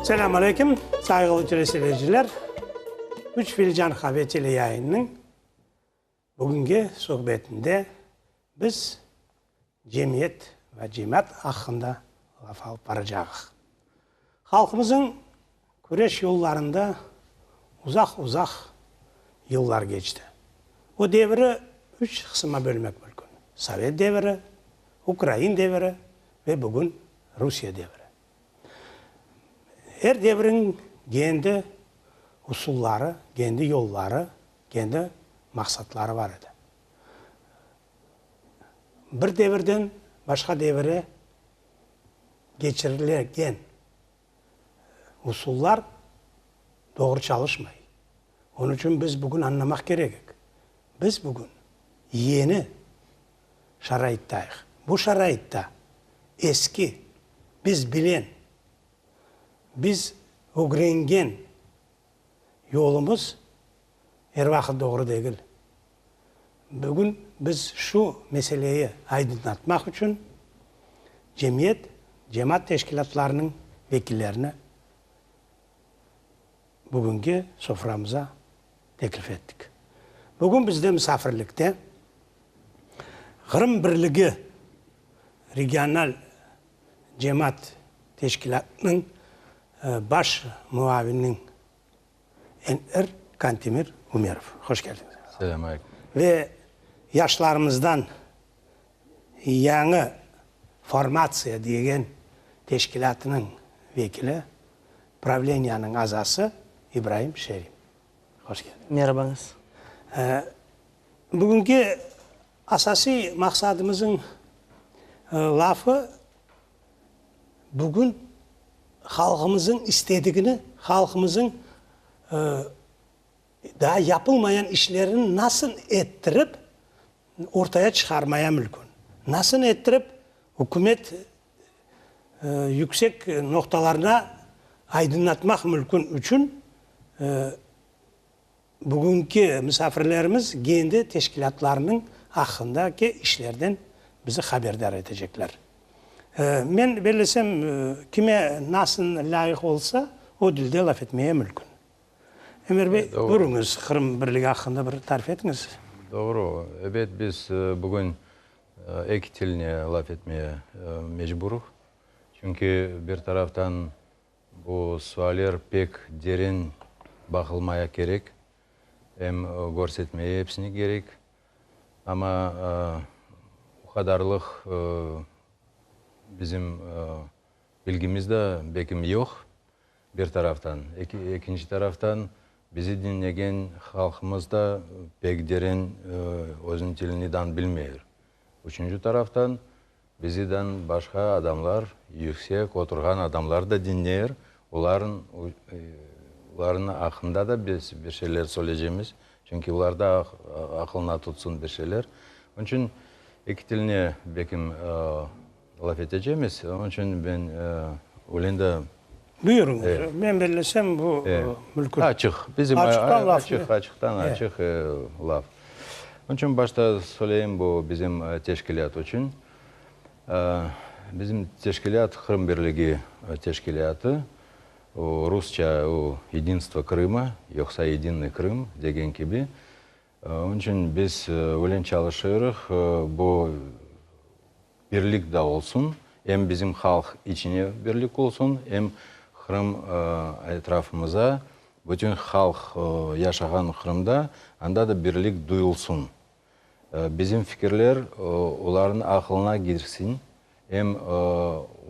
Selamünaleyküm saygılı teleseyirciler. Üç Filcan Haber Tele yayınının bugünkü sohbetinde biz cemiyet ve cemaat hakkında laf alıp baracağız. Halkımızın küreş yollarında uzak yıllar geçti. O devri üç kısma bölmek mümkün. Sovet devri, Ukrayna devri ve bugün Rusya devri. Her devrin kendi usulları, kendi yolları, kendi maksatları var idi. Bir devirden başka devire geçirilen usullar doğru çalışmıyor. Onun için biz bugün anlamak gerek. Biz bugün yeni şaraittayız. Bu şaraitta eski, biz bilen, biz öğrengen yolumuz her vakit doğru değil. Bugün biz şu meseleyi aydınlatmak için cemaat teşkilatlarının vekillerini bugünkü soframıza teklif ettik. Bugün bizde misafirlikte Kırım Birliği Regional Cemaat Teşkilatı'nın baş muavininin Enver Kantemir Umerov. Hoş geldiniz. Selamünaleyküm. Ve yaşlarımızdan yeni formasya diyen teşkilatının vekili, Pravlenyanın azası İbrahim Şerim. Hoş geldiniz. Merhabanız. Bugünkü asasi maksadımızın lafı bugün halkımızın istediğini, halkımızın daha yapılmayan işlerini nasıl ettirip ortaya çıkarmaya mümkün. Nasıl ettirip hükümet yüksek noktalarına aydınlatmak mümkün için bugünkü misafirlerimiz kendi teşkilatlarının hakkındaki işlerden bizi haberdar edecekler. Ben belirlesem kime nasıl layık olsa o dilde laf etmeye mümkün. Ömer Bey, buyurunuz Kırım Birliği hakkında bir tarif etiniz. Doğru. Evet, biz bugün iki diline laf etmeye mecburuz. Çünkü bir taraftan bu sualler pek derin bakılmaya gerek. Hem görsetmeye hepsini gerek. Ama o kadarlık bizim bilgimizde bekim yok bir taraftan. İkinci taraftan bizi dinleyen halkımız da pek derin özün dilini bilmiyor. Üçüncü taraftan bizden başka adamlar, yüksek oturgan adamlar da dinliyor. Onların hakkında da biz bir şeyler söyleyeceğimiz. Çünkü onlar da aklına tutsun bir şeyler. Onun için iki diline bekim laf edeceğimiz. Onun için ben Ulin'de... Buyurun. Evet. Ben belirlesem bu mülkün. Açık. Bizim açıktan Evet. açık laf. Onun için başta söyleyeyim bu bizim teşkilat için. Bizim teşkilat Kırım Birliği teşkilatı. O Rusça o Единство Крыма, yoksa Единый Крым degen gibi. Onun için biz öyle çalışıyoruz. Bu birlik de olsun. Hem bizim halk içine birlik olsun, hem Kırım etrafımıza, bütün halk yaşayan Kırım'da anda da birlik duyulsun. Bizim fikirler onların aklına girsin. Hem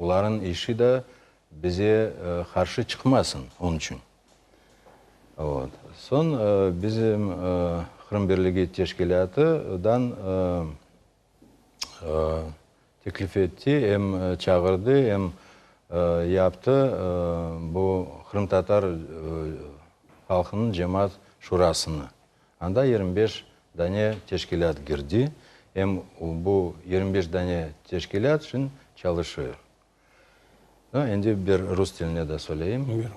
onların işi de bize karşı çıkmasın onun için. Evet. Son bizim Kırım Birliği Teşkilatı'dan teklif etti, hem çağırdı, hem yaptı bu Kırım Tatar halkının cemaat şurasını. Anda 25 tane teşkilat girdi. Hem bu 25 tane teşkilat için çalışıyor. Şimdi bir Rus diline de söyleyeyim.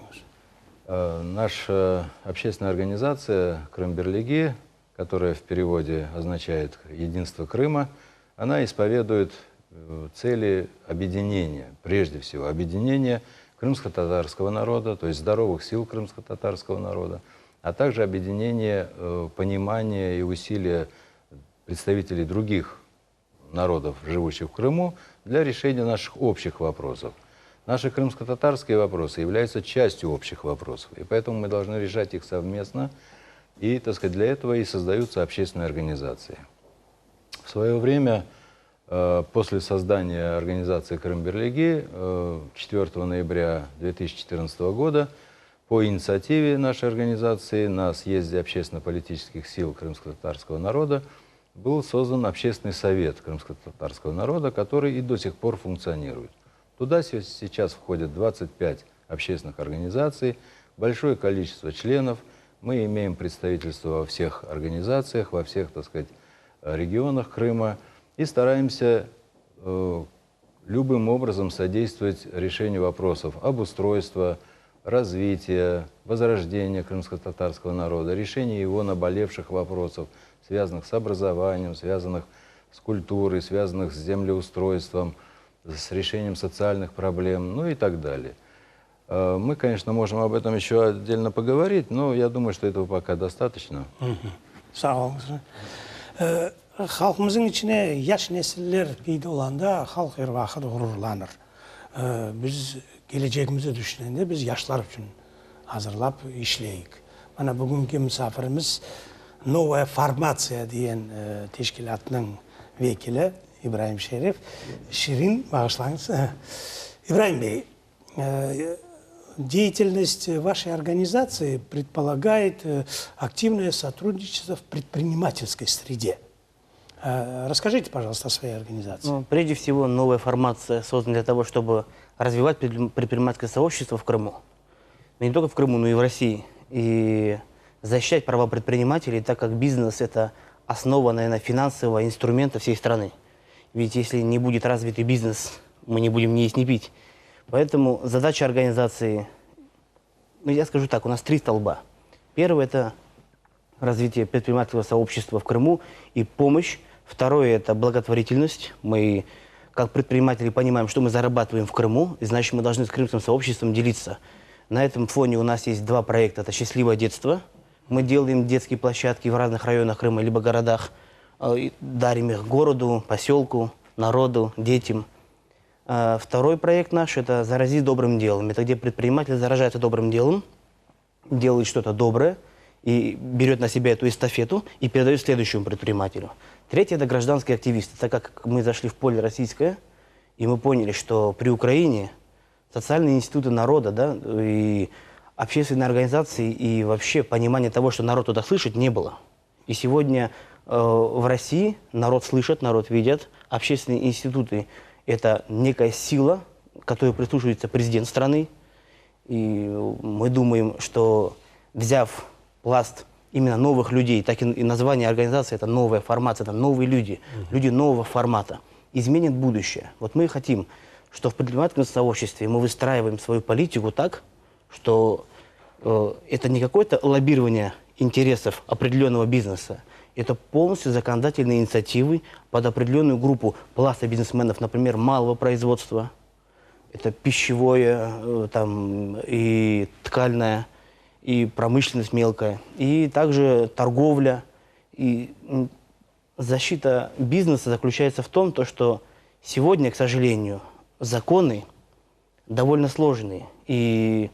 Наша общественная организация Крым Birliği которая в переводе означает «единство Крыма», она исповедует цели объединения, прежде всего объединения крымско-татарского народа, то есть здоровых сил крымско-татарского народа, а также объединение понимания и усилия представителей других народов, живущих в Крыму, для решения наших общих вопросов. Наши крымско-татарские вопросы являются частью общих вопросов, и поэтому мы должны решать их совместно, и, так сказать, для этого и создаются общественные организации. В свое время, после создания организации Крым-Бирлиги 4 ноября 2014 года, по инициативе нашей организации на съезде общественно-политических сил крымско-татарского народа был создан Общественный совет крымско-татарского народа, который и до сих пор функционирует. Туда сейчас входят 25 общественных организаций, большое количество членов. Мы имеем представительство во всех организациях, во всех, так сказать, регионах Крыма и стараемся любым образом содействовать решению вопросов обустройства, развития, возрождения крымско-татарского народа, решения его наболевших вопросов, связанных с образованием, связанных с культурой, связанных с землеустройством, с решением социальных проблем, ну и так далее. Мы, конечно, можем об этом еще отдельно поговорить, но я думаю, что этого пока достаточно. Sağ olun. Halkımızın içine yaş nesiller peyda olanda halk her vakit gururlanır. Biz geleceğimizi düşünende biz yaşlar için hazırlap işleyik. Bana bugünkü misafirimiz Novaya Formatsiya diyen teşkilatının vekili İbrahim Şerif. Şirin bağışlayınız. İbrahim Bey, деятельность вашей организации предполагает активное сотрудничество в предпринимательской среде. Расскажите, пожалуйста, о своей организации. Ну, прежде всего, новая формация создана для того, чтобы развивать предпринимательское сообщество в Крыму. Но не только в Крыму, но и в России. И защищать права предпринимателей, так как бизнес – это основа, наверное, финансового инструмента всей страны. Ведь если не будет развитый бизнес, мы не будем ни есть, ни пить. Поэтому задача организации, ну, я скажу так, у нас 3 столба. Первый – это развитие предпринимательского сообщества в Крыму и помощь. Второе – это благотворительность. Мы, как предприниматели, понимаем, что мы зарабатываем в Крыму, и значит, мы должны с крымским сообществом делиться. На этом фоне у нас есть 2 проекта. Это «Счастливое детство». Мы делаем детские площадки в разных районах Крыма, либо городах, дарим их городу, поселку, народу, детям. Второй проект наш – это «Заразить добрым делом». Это где предприниматель заражается добрым делом, делает что-то доброе, и берет на себя эту эстафету и передает следующему предпринимателю. Третье – это гражданские активисты. Так как мы зашли в поле российское, и мы поняли, что при Украине социальные институты народа, да, и общественные организации, и вообще понимания того, что народ туда слышит, не было. И сегодня в России народ слышит, народ видит. Общественные институты – это некая сила, которой прислушивается президент страны. И мы думаем, что взяв пласт именно новых людей, так и название организации – это новая формация, это новые люди, люди нового формата, изменит будущее. Вот мы хотим, что в предпринимательском сообществе мы выстраиваем свою политику так, что это не какое-то лоббирование интересов определенного бизнеса, это полностью законодательные инициативы под определенную группу пласта бизнесменов, например, малого производства, это пищевое, там, и ткальное, и промышленность мелкая, и также торговля. И защита бизнеса заключается в том, что сегодня, к сожалению, законы довольно сложные. И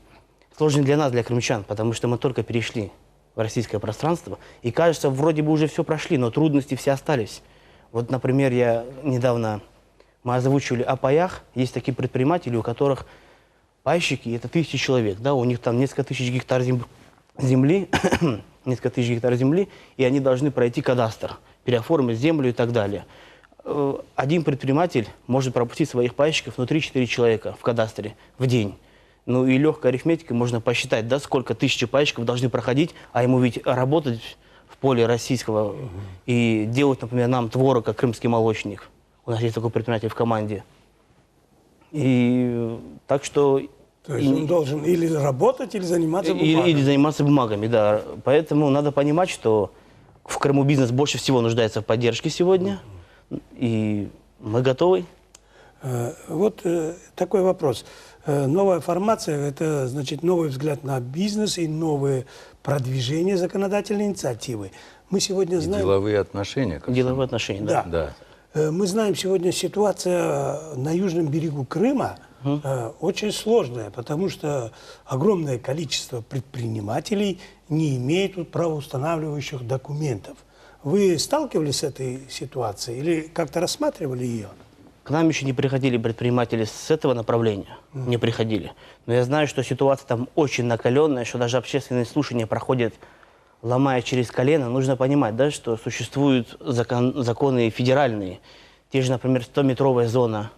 сложные для нас, для крымчан, потому что мы только перешли в российское пространство. И кажется, вроде бы уже все прошли, но трудности все остались. Вот, например, мы озвучивали о паях. Есть такие предприниматели, у которых пайщики – это 1000 человек, да, у них там несколько тысяч гектар земли, несколько тысяч гектар земли, и они должны пройти кадастр, переоформить землю и так далее. Один предприниматель может пропустить своих пайщиков, 3-4 человека в кадастре в день. Ну и легкой арифметикой можно посчитать, да, сколько 1000 пайщиков должны проходить, а ему ведь работать в поле российского и делать, например, нам творог, как крымский молочник. У нас есть такой предприниматель в команде. И так что... То есть он должен или работать, или заниматься бумагами. Или заниматься бумагами, да. Поэтому надо понимать, что В Крыму бизнес больше всего нуждается в поддержке сегодня. И мы готовы. Вот такой вопрос. Новая формация – это, значит, новый взгляд на бизнес и новые продвижения законодательной инициативы. Мы сегодня И знаем... деловые отношения. ко Деловые всему. отношения, да. Да. Да. Мы знаем, сегодня ситуация на южном берегу Крыма очень сложная, потому что огромное количество предпринимателей не имеют правоустанавливающих документов. Вы сталкивались с этой ситуацией или как-то рассматривали ее? К нам еще не приходили предприниматели с этого направления. Не приходили. Но я знаю, что ситуация там очень накаленная, что даже общественные слушания проходят, ломая через колено. Нужно понимать, да, что существуют законы федеральные. Те же, например, 100-метровая зона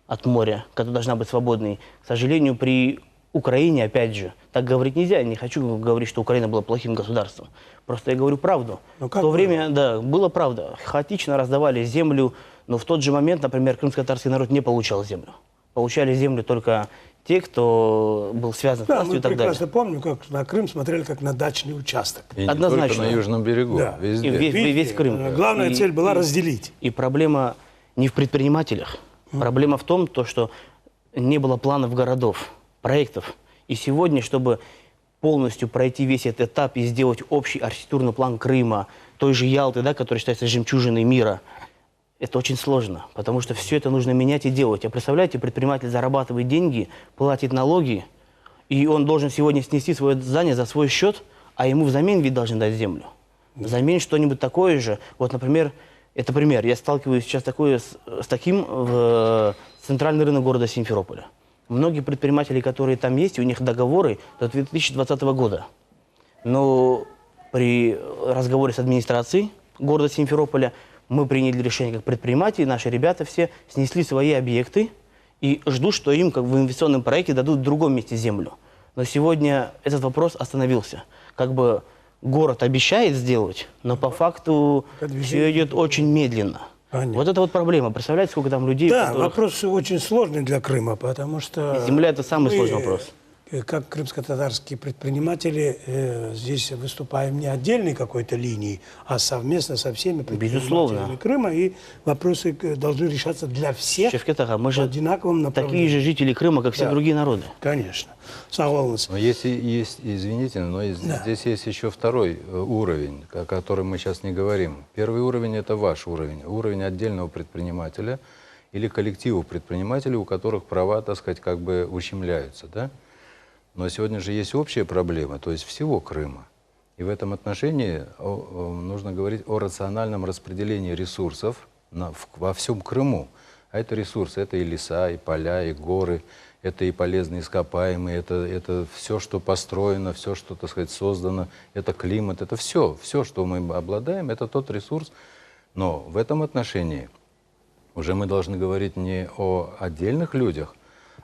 от моря, которая должна быть свободной. К сожалению, при Украине, опять же, так говорить нельзя. Я не хочу говорить, что Украина была плохим государством. Просто я говорю правду. Ну, В как то было? время, да, было правда. Хаотично раздавали землю, но в тот же момент, например, крымско-татарский народ не получал землю. Получали землю только те, кто был связан с Да, властью мы и так прекрасно далее. помним, как на Крым смотрели как на дачный участок. И не Однозначно. только на Южном берегу, Да. везде. И весь Крым. Главная И- цель была разделить. И проблема не в предпринимателях. Проблема в том, что не было планов городов, проектов. И сегодня, чтобы полностью пройти весь этот этап и сделать общий архитектурный план Крыма, той же Ялты, да, которая считается жемчужиной мира, это очень сложно, потому что все это нужно менять и делать. А представляете, предприниматель зарабатывает деньги, платит налоги, и он должен сегодня снести свое здание за свой счет, а ему взамен ведь должны дать землю. Взамен что-нибудь такое же. Вот, например, это пример. Я сталкиваюсь сейчас с таким в центральный рынок города Симферополя. Многие предприниматели, которые там есть, у них договоры до 2020 года. Но при разговоре с администрацией города Симферополя мы приняли решение как предприниматели, наши ребята все снесли свои объекты и ждут, что им как в инвестиционном проекте дадут в другом месте землю. Но сегодня этот вопрос остановился. Как бы город обещает сделать, но по факту все идет очень медленно. Понятно. Вот это вот проблема. Представляете, сколько там людей, Да, которых- вопрос очень сложный для Крыма, потому что... Земля – это самый мы, сложный вопрос. Как крымско-татарские предприниматели, здесь выступаем не отдельной какой-то линией, а совместно со всеми предпринимателями Безусловно. Крыма, и вопросы должны решаться для всех Шевкет Ага, мы в же одинаковом направлении. такие же жители Крыма, как все Да. другие народы. Конечно. Согласен. Но есть, извините, но здесь есть еще второй уровень, о котором мы сейчас не говорим. Первый уровень – это ваш уровень, уровень отдельного предпринимателя или коллектива предпринимателей, у которых права, так сказать, как бы ущемляются, да? Но сегодня же есть общая проблема, то есть всего Крыма. И в этом отношении нужно говорить о рациональном распределении ресурсов во всем Крыму. А это ресурсы, это и леса, и поля, и горы, это и полезные ископаемые, это все, что построено, все, что, так сказать, создано, это климат, это все, что мы обладаем, это тот ресурс. Но в этом отношении уже мы должны говорить не о отдельных людях,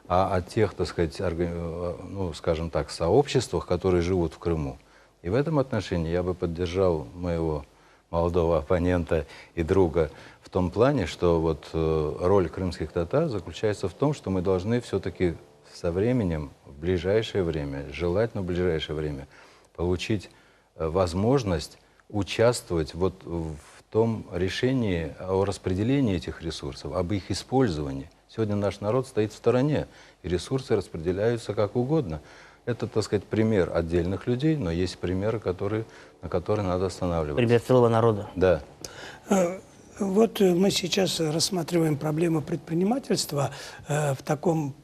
а о тех, так сказать, ну, скажем так, сообществах, которые живут в Крыму. И в этом отношении я бы поддержал моего молодого оппонента и друга в том плане, что вот роль крымских татар заключается в том, что мы должны все-таки со временем, в ближайшее время, желательно в ближайшее время, получить возможность участвовать вот в том решении о распределении этих ресурсов, об их использовании. Сегодня наш народ стоит в стороне, и ресурсы распределяются как угодно. Это, так сказать, пример отдельных людей, но есть примеры, на которые надо останавливаться. Пример целого народа. Да. Вот мы сейчас рассматриваем проблему предпринимательства в таком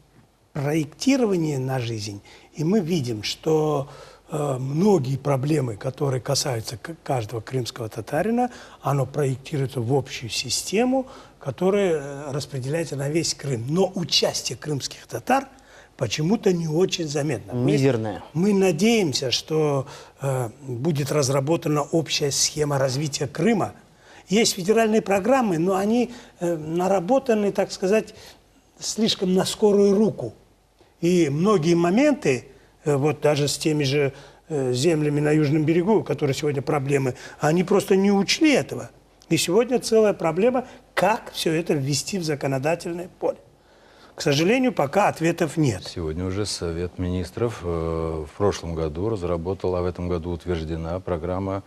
проектировании на жизнь, и мы видим, что многие проблемы, которые касаются каждого крымского татарина, оно проектируется в общую систему, которая распределяется на весь Крым. Но участие крымских татар почему-то не очень заметно. Мизерное. Мы надеемся, что будет разработана общая схема развития Крыма. Есть федеральные программы, но они наработаны, так сказать, слишком на скорую руку. И многие моменты, вот даже с теми же землями на Южном берегу, которые сегодня проблемы, они просто не учли этого. И сегодня целая проблема, как все это ввести в законодательное поле. К сожалению, пока ответов нет. Сегодня уже Совет министров в прошлом году разработал, а в этом году утверждена программа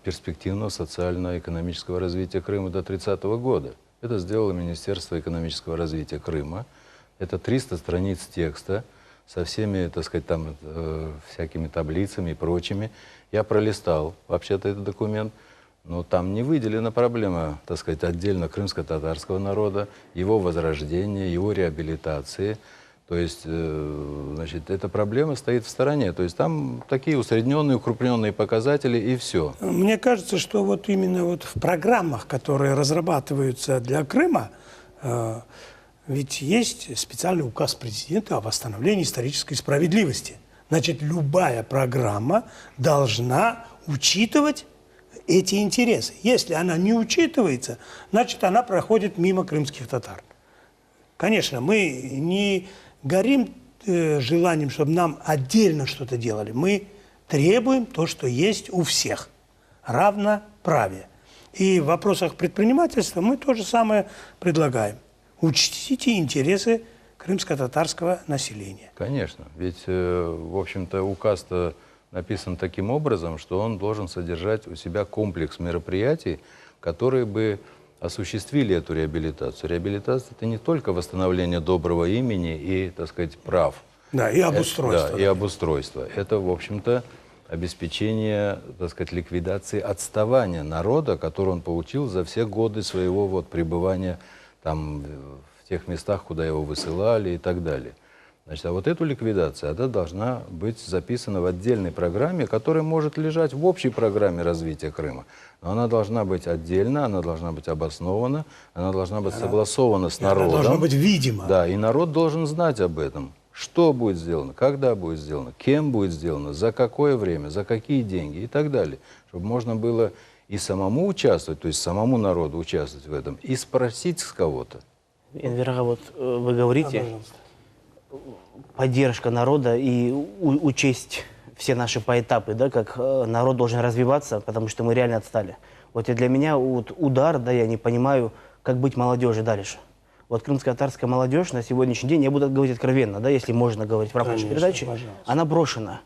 перспективного социально-экономического развития Крыма до 30-го года. Это сделало Министерство экономического развития Крыма. Это 300 страниц текста со всеми, так сказать, там всякими таблицами и прочими. Я пролистал вообще-то этот документ, но там не выделена проблема, так сказать, отдельно крымско-татарского народа, его возрождения, его реабилитации. То есть, значит, эта проблема стоит в стороне. То есть там такие усредненные, укрупненные показатели и все. Мне кажется, что вот именно вот в программах, которые разрабатываются для Крыма, ведь есть специальный указ президента о восстановлении исторической справедливости. Значит, любая программа должна учитывать эти интересы. Если она не учитывается, значит, она проходит мимо крымских татар. Конечно, мы не горим желанием, чтобы нам отдельно что-то делали. Мы требуем то, что есть у всех. Равноправие. И в вопросах предпринимательства мы то же самое предлагаем. Учтите интересы крымско-татарского населения. Конечно. Ведь, в общем-то, указ-то написан таким образом, что он должен содержать у себя комплекс мероприятий, которые бы осуществили эту реабилитацию. Реабилитация – это не только восстановление доброго имени и, так сказать, прав. Да, и обустройство. Да, и обустройство. Это, в общем-то, обеспечение, так сказать, ликвидации отставания народа, который он получил за все годы своего вот пребывания там, в тех местах, куда его высылали и так далее. Значит, а вот эту ликвидацию, она должна быть записана в отдельной программе, которая может лежать в общей программе развития Крыма. Но она должна быть отдельно, она должна быть обоснована, она должна быть согласована с народом. Она должна быть видима. Да, и народ должен знать об этом. Что будет сделано, когда будет сделано, кем будет сделано, за какое время, за какие деньги и так далее. Чтобы можно было и самому участвовать, то есть самому народу участвовать в этом, и спросить с кого-то. Энвер, вот вы говорите, Пожалуйста. поддержка народа и учесть все наши поэтапы, да, как народ должен развиваться, потому что мы реально отстали. Вот и для меня вот удар, да, я не понимаю, как быть молодежи дальше. Вот крымско-татарская молодежь на сегодняшний день, я буду говорить откровенно, да, если можно говорить в рамках передачи, пожалуйста. она брошена.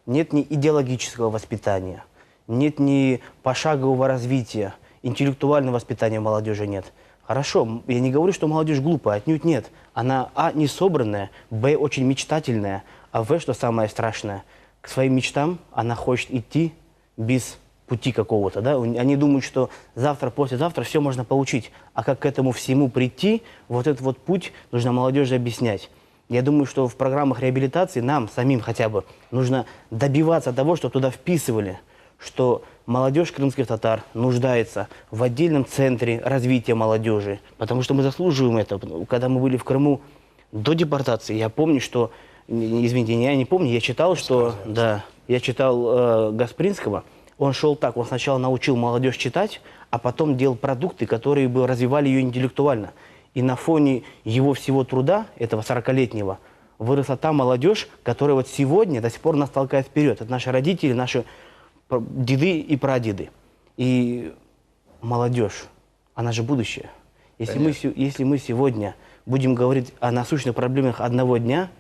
Нет ни идеологического воспитания, нет ни пошагового развития, интеллектуального воспитания молодежи нет. Хорошо, я не говорю, что молодежь глупая, отнюдь нет. Она, а, не собранная, б, очень мечтательная, а в, что самое страшное, к своим мечтам она хочет идти без пути какого-то, да? Они думают, что завтра, послезавтра все можно получить, а как к этому всему прийти, вот этот вот путь нужно молодежи объяснять. Я думаю, что в программах реабилитации нам, самим хотя бы, нужно добиваться того, что туда вписывали, что молодежь крымских татар нуждается в отдельном центре развития молодежи, потому что мы заслуживаем этого. Когда мы были в Крыму до депортации, я помню, что, извините, я не помню, я читал, что, да, я читал Гаспринского, он шел так, он сначала научил молодежь читать, а потом делал продукты, которые бы развивали ее интеллектуально. И на фоне его всего труда, этого 40-летнего, выросла та молодежь, которая вот сегодня до сих пор нас толкает вперед. Это наши родители, наши деды и прадеды. И молодежь, она же будущее. Если мы сегодня будем говорить о насущных проблемах одного дня,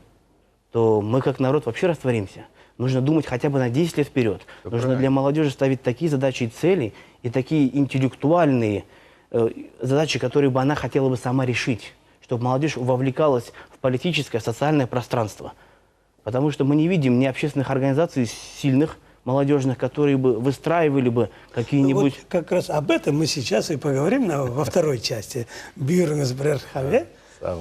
то мы как народ вообще растворимся. Нужно думать хотя бы на 10 лет вперед. Нужно для молодежи ставить такие задачи и цели, и такие интеллектуальные задачи, которые бы она хотела бы сама решить, чтобы молодежь вовлекалась в политическое, социальное пространство. Потому что мы не видим ни общественных организаций сильных, молодежных, которые бы выстраивали бы какие-нибудь... Вот как раз об этом мы сейчас и поговорим во второй части. Бюрнес Брерхаве. Да.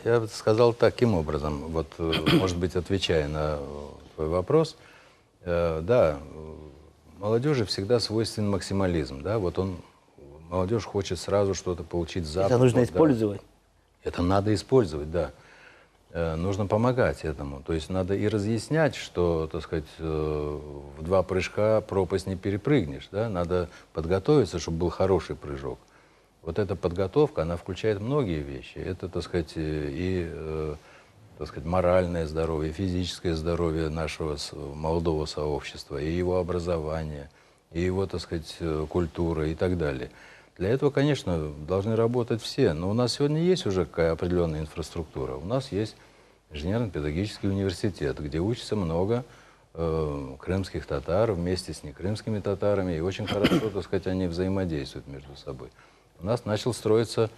Я бы сказал таким образом, вот, может быть, отвечая на твой вопрос, да, молодежи всегда свойственен максимализм, да, вот молодежь хочет сразу что-то получить завтра. Это нужно да. использовать. Это надо использовать, да. Нужно помогать этому, то есть надо и разъяснять, что, так сказать, в 2 прыжка пропасть не перепрыгнешь, да, надо подготовиться, чтобы был хороший прыжок. Вот эта подготовка, она включает многие вещи. Это, так сказать, так сказать, моральное здоровье, физическое здоровье нашего молодого сообщества, и его образование, и его, так сказать, культура и так далее. Для этого, конечно, должны работать все. Но у нас сегодня есть уже какая определенная инфраструктура. У нас есть инженерно-педагогический университет, где учится много крымских татар вместе с некрымскими татарами. И очень хорошо, так сказать, они взаимодействуют между собой. У нас начал строиться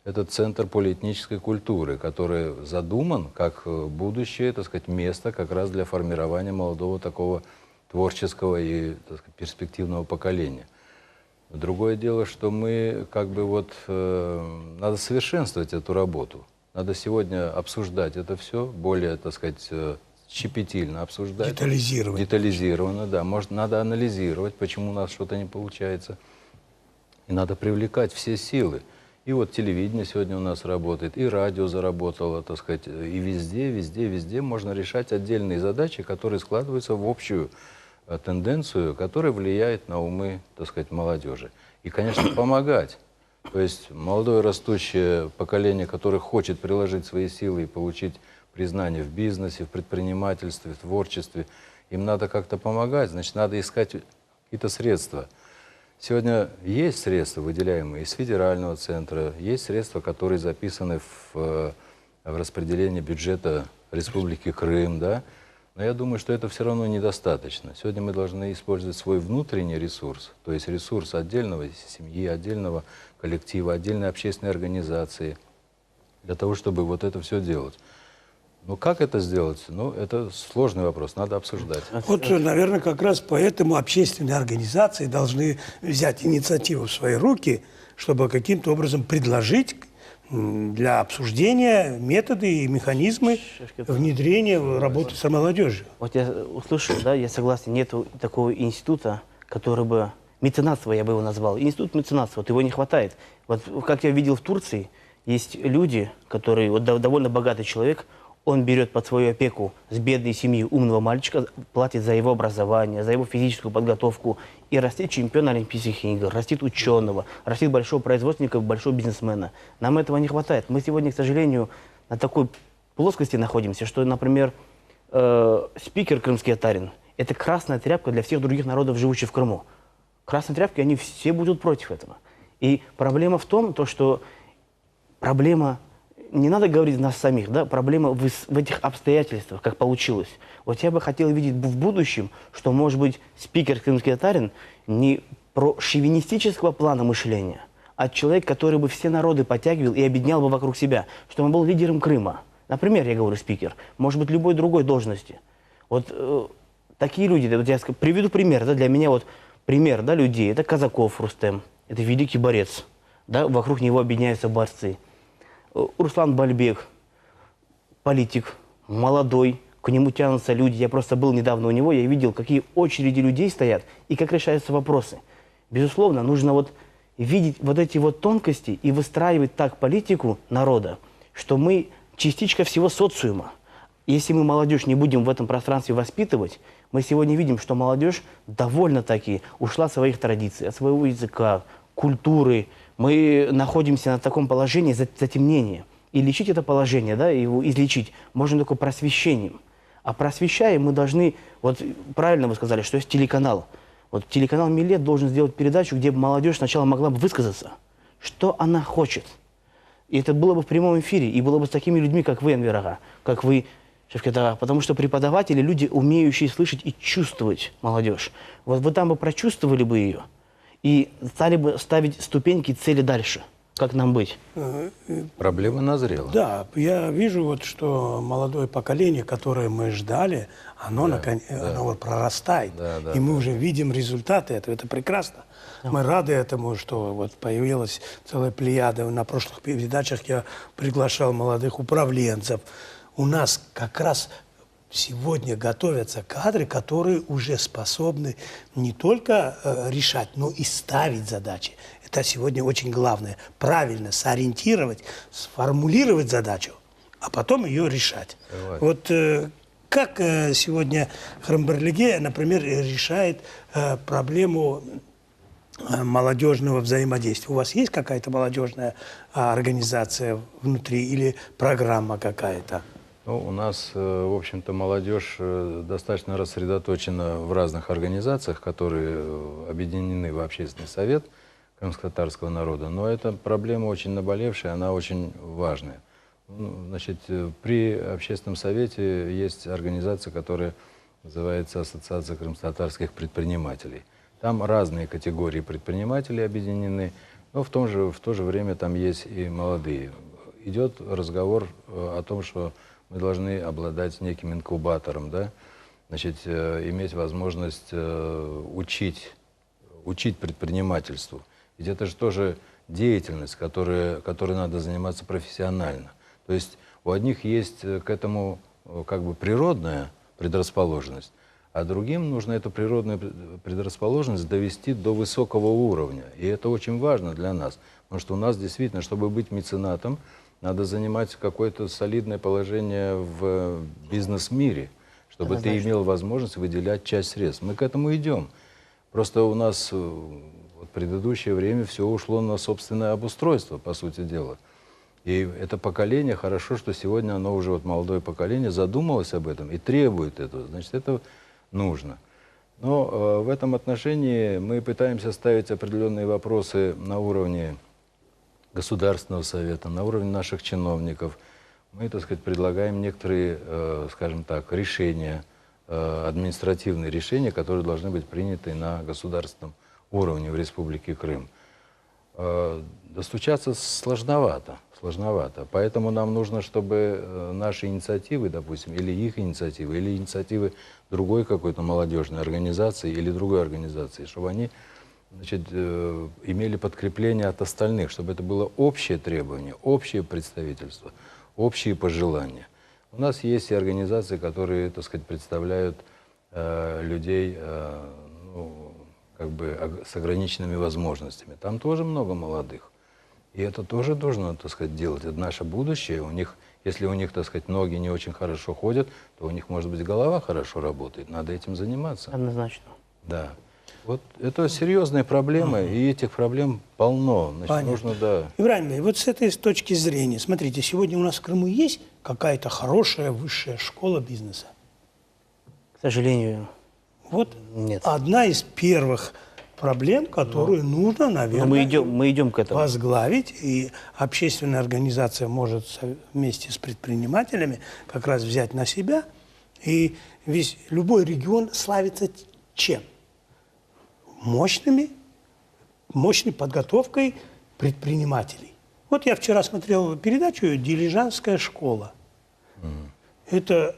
этот центр полиэтнической культуры, который задуман как будущее, так сказать, место как раз для формирования молодого такого творческого и, так сказать, перспективного поколения. Другое дело, что мы как бы вот надо совершенствовать эту работу. Надо сегодня обсуждать это все более, так сказать, щепетильно обсуждать. Детализировать. Детализированно, да. Может, надо анализировать, почему у нас что-то не получается. И надо привлекать все силы. И вот телевидение сегодня у нас работает, и радио заработало, так сказать, и везде можно решать отдельные задачи, которые складываются в общую тенденцию, которая влияет на умы, так сказать, молодежи. И, конечно, помогать. То есть молодое растущее поколение, которое хочет приложить свои силы и получить признание в бизнесе, в предпринимательстве, в творчестве, им надо как-то помогать, значит, надо искать какие-то средства. Сегодня есть средства, выделяемые из федерального центра, есть средства, которые записаны в распределении бюджета Республики Крым, да? Но я думаю, что это все равно недостаточно. Сегодня мы должны использовать свой внутренний ресурс, то есть ресурс отдельного семьи, отдельного коллектива, отдельной общественной организации, для того, чтобы вот это все делать. Ну, как это сделать? Ну, это сложный вопрос, надо обсуждать. Вот, наверное, как раз поэтому общественные организации должны взять инициативу в свои руки, чтобы каким-то образом предложить для обсуждения методы и механизмы внедрения работы с молодежью. Вот я услышал, да, я согласен, нету такого института, который бы, меценатство я бы его назвал, институт меценатства, вот его не хватает. Вот как я видел в Турции, есть люди, которые, вот довольно богатый человек, он берет под свою опеку с бедной семьи умного мальчика, платит за его образование, за его физическую подготовку и растит чемпиона Олимпийских игр, растит ученого, растит большого производственника, большого бизнесмена. Нам этого не хватает. Мы сегодня, к сожалению, на такой плоскости находимся, что, например, спикер крымский татарин – это красная тряпка для всех других народов, живущих в Крыму. Красные тряпки, они все будут против этого. И проблема в том, что проблема... Не надо говорить нас самих, да, проблема в этих обстоятельствах, как получилось. Вот я бы хотел видеть в будущем, что, может быть, спикер крымский татарин не про шовинистического плана мышления, а человек, который бы все народы подтягивал и объединял бы вокруг себя, что он был лидером Крыма. Например, я говорю спикер, может быть, любой другой должности. Вот такие люди, вот я приведу пример, да, для меня вот пример, да, людей, это Казаков Рустем, это великий борец, да, вокруг него объединяются борцы. Руслан Бальбек, политик, молодой, к нему тянутся люди. Я просто был недавно у него, я видел, какие очереди людей стоят и как решаются вопросы. Безусловно, нужно вот видеть вот эти вот тонкости и выстраивать так политику народа, что мы частичка всего социума. Если мы молодежь не будем в этом пространстве воспитывать, мы сегодня видим, что молодежь довольно-таки ушла от своих традиций, от своего языка, культуры. Мы находимся на таком положении затемнения. И лечить это положение, да, его излечить, можно только просвещением. А просвещая, мы должны, вот правильно вы сказали, что есть телеканал. Вот телеканал «Милет» должен сделать передачу, где молодежь сначала могла бы высказаться, что она хочет. И это было бы в прямом эфире, и было бы с такими людьми, как вы, Энвер ага, как вы, Шевкет ага, потому что преподаватели, люди, умеющие слышать и чувствовать молодежь. Вот вы там бы прочувствовали бы ее, и стали бы ставить ступеньки цели дальше. Как нам быть? Проблема назрела. Да, я вижу, вот, что молодое поколение, которое мы ждали, оно, оно вот прорастает. И мы уже видим результаты этого. Это прекрасно. Мы рады этому, что вот появилась целая плеяда. На прошлых передачах я приглашал молодых управленцев. У нас как раз сегодня готовятся кадры, которые уже способны не только решать, но и ставить задачи. Это сегодня очень главное. Правильно сориентировать, сформулировать задачу, а потом ее решать. Вот как сегодня Хрым-Бірлігі, например, решает проблему молодежного взаимодействия? У вас есть какая-то молодежная организация внутри или программа какая-то? Ну, у нас, в общем-то, молодежь достаточно рассредоточена в разных организациях, которые объединены в общественный совет, крымско-татарского народа. Но эта проблема очень наболевшая, она очень важная. Ну, значит, при общественном совете есть организация, которая называется Ассоциация крымско-татарских предпринимателей. Там разные категории предпринимателей объединены, но в то же время там есть и молодые. Идет разговор о том, что мы должны обладать неким инкубатором, да? Значит, иметь возможность учить предпринимательству. Ведь это же тоже деятельность, которой надо заниматься профессионально. То есть у одних есть к этому как бы природная предрасположенность, а другим нужно эту природную предрасположенность довести до высокого уровня. И это очень важно для нас, потому что у нас действительно, чтобы быть меценатом, надо занимать какое-то солидное положение в бизнес-мире, чтобы ты имел возможность выделять часть средств. Мы к этому идем. Просто у нас в предыдущее время все ушло на собственное обустройство, по сути дела. И это поколение, хорошо, что сегодня оно уже, вот молодое поколение, задумалось об этом и требует этого. Значит, это нужно. Но в этом отношении мы пытаемся ставить определенные вопросы на уровне Государственного совета, на уровне наших чиновников. Мы, так сказать, предлагаем некоторые, скажем так, решения, административные решения, которые должны быть приняты на государственном уровне в Республике Крым. Достучаться сложновато. Поэтому нам нужно, чтобы наши инициативы, допустим, или их инициативы, или инициативы другой какой-то молодежной организации или другой организации, чтобы они, значит, имели подкрепление от остальных, чтобы это было общее требование, общее представительство, общие пожелания. У нас есть и организации, которые, так сказать, представляют людей ну, как бы с ограниченными возможностями. Там тоже много молодых. И это тоже нужно, так сказать, делать. Это наше будущее. У них, если у них, так сказать, ноги не очень хорошо ходят, то у них, может быть, голова хорошо работает. Надо этим заниматься. Однозначно. Да. Вот это серьезная проблема, и этих проблем полно. Значит, нужно, да. Ибрагим, вот с этой точки зрения, смотрите, сегодня у нас в Крыму есть какая-то хорошая высшая школа бизнеса? К сожалению, Вот нет. одна из первых проблем, которую нужно, Но наверное, мы идем к этому. возглавить, и общественная организация может вместе с предпринимателями как раз взять на себя. И весь любой регион славится чем? Мощной подготовкой предпринимателей. Вот я вчера смотрел передачу «Дилижанская школа». Это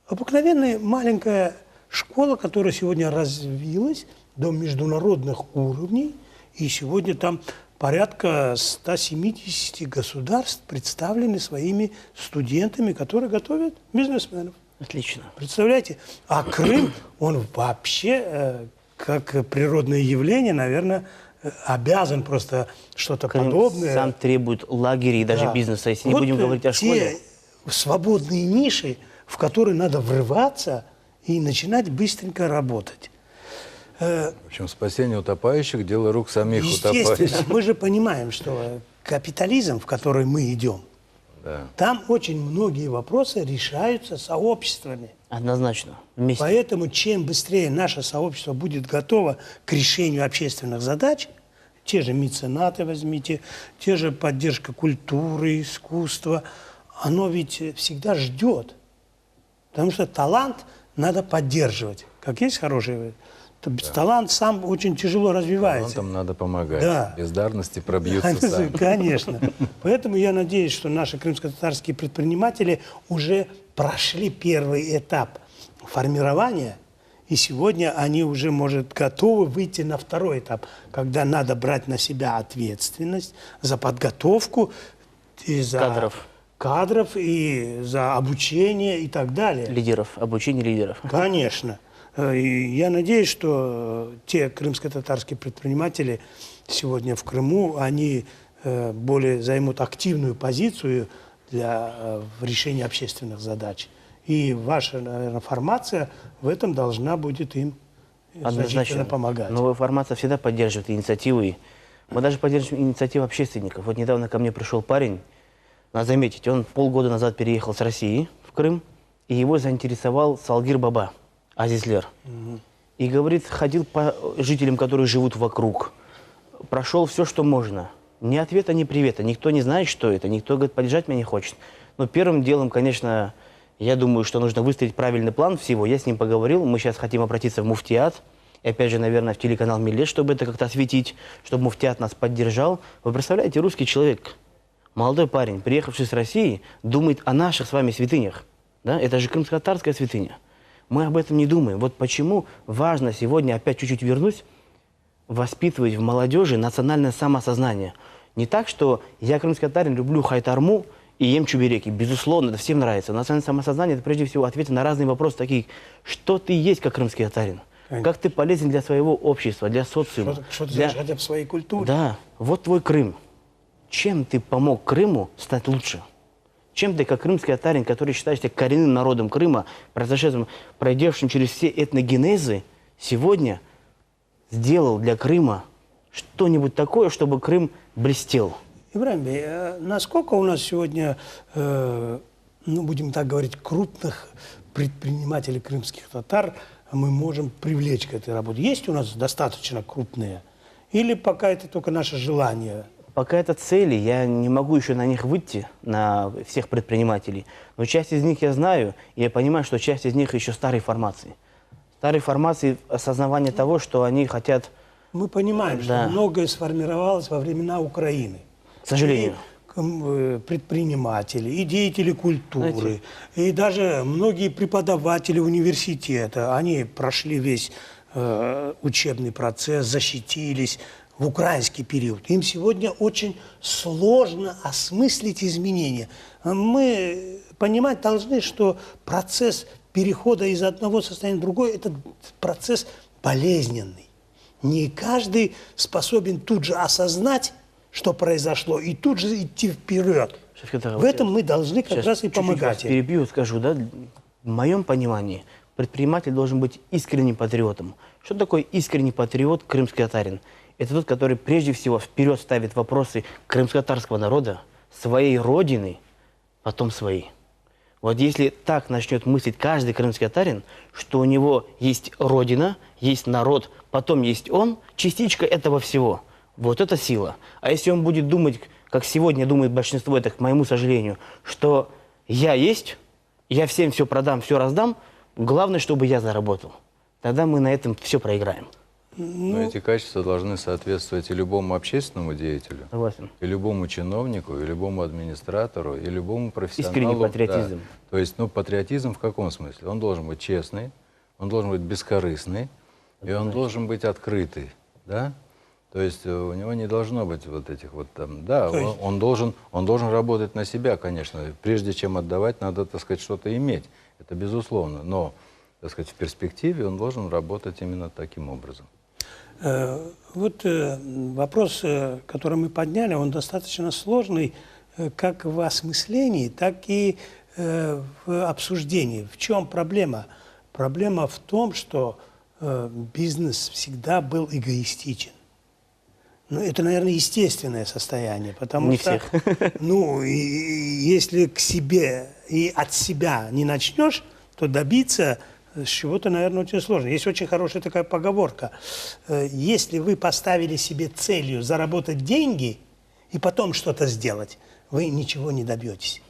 обыкновенная маленькая школа, которая сегодня развилась до международных уровней, и сегодня там порядка 170 государств представлены своими студентами, которые готовят бизнесменов. Отлично. Представляете? А Крым, он вообще, как природное явление, наверное, обязан просто что-то Крым подобное. сам требует лагерей и даже Да. бизнеса. Если Вот не будем говорить о школе. те свободные ниши, в которые надо врываться и начинать быстренько работать. В общем, спасение утопающих – дело рук самих Естественно, утопающих. мы же понимаем, что капитализм, в который мы идем, Да. там очень многие вопросы решаются сообществами. Однозначно. Вместе. Поэтому чем быстрее наше сообщество будет готово к решению общественных задач, те же меценаты возьмите, те же поддержка культуры, искусства, оно ведь всегда ждет. Потому что талант надо поддерживать. Как есть хороший, то талант сам очень тяжело развивается. Там надо помогать. Да. Бездарности пробьются сами. Конечно. Поэтому я надеюсь, что наши крымско-татарские предприниматели уже прошли первый этап формирования, и сегодня они уже, может, готовы выйти на второй этап, когда надо брать на себя ответственность за подготовку и за кадров и за обучение и так далее. Лидеров, обучение лидеров. Конечно. И я надеюсь, что те крымско-татарские предприниматели сегодня в Крыму, они более займут активную позицию для решения общественных задач. И ваша, наверное, формация в этом должна будет им значительно помогать. Новая формация всегда поддерживает инициативы. Мы даже поддерживаем инициативы общественников. Вот недавно ко мне пришел парень, надо заметить, он полгода назад переехал с России в Крым, и его заинтересовал Салгир Баба, Азизлер. И говорит, ходил по жителям, которые живут вокруг, прошел все, что можно. Ни ответа, ни привета. Никто не знает, что это. Никто, говорит, поддержать меня не хочет. Но первым делом, конечно, я думаю, что нужно выстроить правильный план всего. Я с ним поговорил. Мы сейчас хотим обратиться в муфтиат. И опять же, наверное, в телеканал «Миллет», чтобы это как-то осветить, чтобы муфтиат нас поддержал. Вы представляете, русский человек, молодой парень, приехавший с России, думает о наших с вами святынях. Да? Это же крымско-татарская святыня. Мы об этом не думаем. Вот почему важно сегодня, опять чуть-чуть вернусь, воспитывать в молодежи национальное самосознание. Не так, что я крымский татарин, люблю хайтарму и ем чебуреки. Безусловно, это всем нравится. Национальное самосознание – это прежде всего ответы на разные вопросы, такие, что ты есть как крымский татарин, как ты полезен для своего общества, для социума. Что ты знаешь хотя бы в своей культуре. Да, вот твой Крым. Чем ты помог Крыму стать лучше? Чем ты, как крымский татарин, который считаешься коренным народом Крыма, произошедшим, пройдевшим через все этногенезы, сегодня сделал для Крыма что-нибудь такое, чтобы Крым блестел? Ибрагим Бей, насколько у нас сегодня, ну, будем так говорить, крупных предпринимателей крымских татар мы можем привлечь к этой работе? Есть у нас достаточно крупные? Или пока это только наше желание? Пока это цели, я не могу еще на них выйти, на всех предпринимателей. Но часть из них я знаю, и я понимаю, что часть из них еще старой формации. Старой формации осознавания того, что они хотят... Мы понимаем, Да. что многое сформировалось во времена Украины. К сожалению. И предприниматели, и деятели культуры, и даже многие преподаватели университета, они прошли весь учебный процесс, защитились в украинский период. Им сегодня очень сложно осмыслить изменения. Мы понимать должны, что процесс перехода из одного состояния в другое – это процесс болезненный. Не каждый способен тут же осознать, что произошло, и тут же идти вперед. В этом мы должны как раз и помогать. Чуть-чуть вас перебью, скажу, да? В моем понимании предприниматель должен быть искренним патриотом. Что такое искренний патриот, крымский татарин? Это тот, который прежде всего вперед ставит вопросы крымско-татарского народа, своей родины, потом свои. Вот если так начнет мыслить каждый крымский татарин, что у него есть родина, есть народ, потом есть он, частичка этого всего. Вот это сила. А если он будет думать, как сегодня думает большинство, это, к моему сожалению, что я есть, я всем все продам, все раздам, главное, чтобы я заработал. Тогда мы на этом все проиграем. Но эти качества должны соответствовать и любому общественному деятелю, Согласен. и любому чиновнику, и любому администратору, и любому профессионалу. Искренний патриотизм. Да. То есть, ну, патриотизм в каком смысле? Он должен быть честный, он должен быть бескорыстный, и он должен быть открытый, да? То есть у него не должно быть вот этих вот там, да, он должен работать на себя, конечно. Прежде чем отдавать, надо, так сказать, что-то иметь. Это безусловно. Но, так сказать, в перспективе он должен работать именно таким образом. Вот вопрос, который мы подняли, он достаточно сложный, как в осмыслении, так и в обсуждении. В чем проблема? Проблема в том, что бизнес всегда был эгоистичен. Ну, это, наверное, естественное состояние, потому не что, всех. ну, если к себе и от себя не начнешь, то добиться чего-то, наверное, очень сложно. Есть очень хорошая такая поговорка. Если вы поставили себе целью заработать деньги и потом что-то сделать, вы ничего не добьетесь.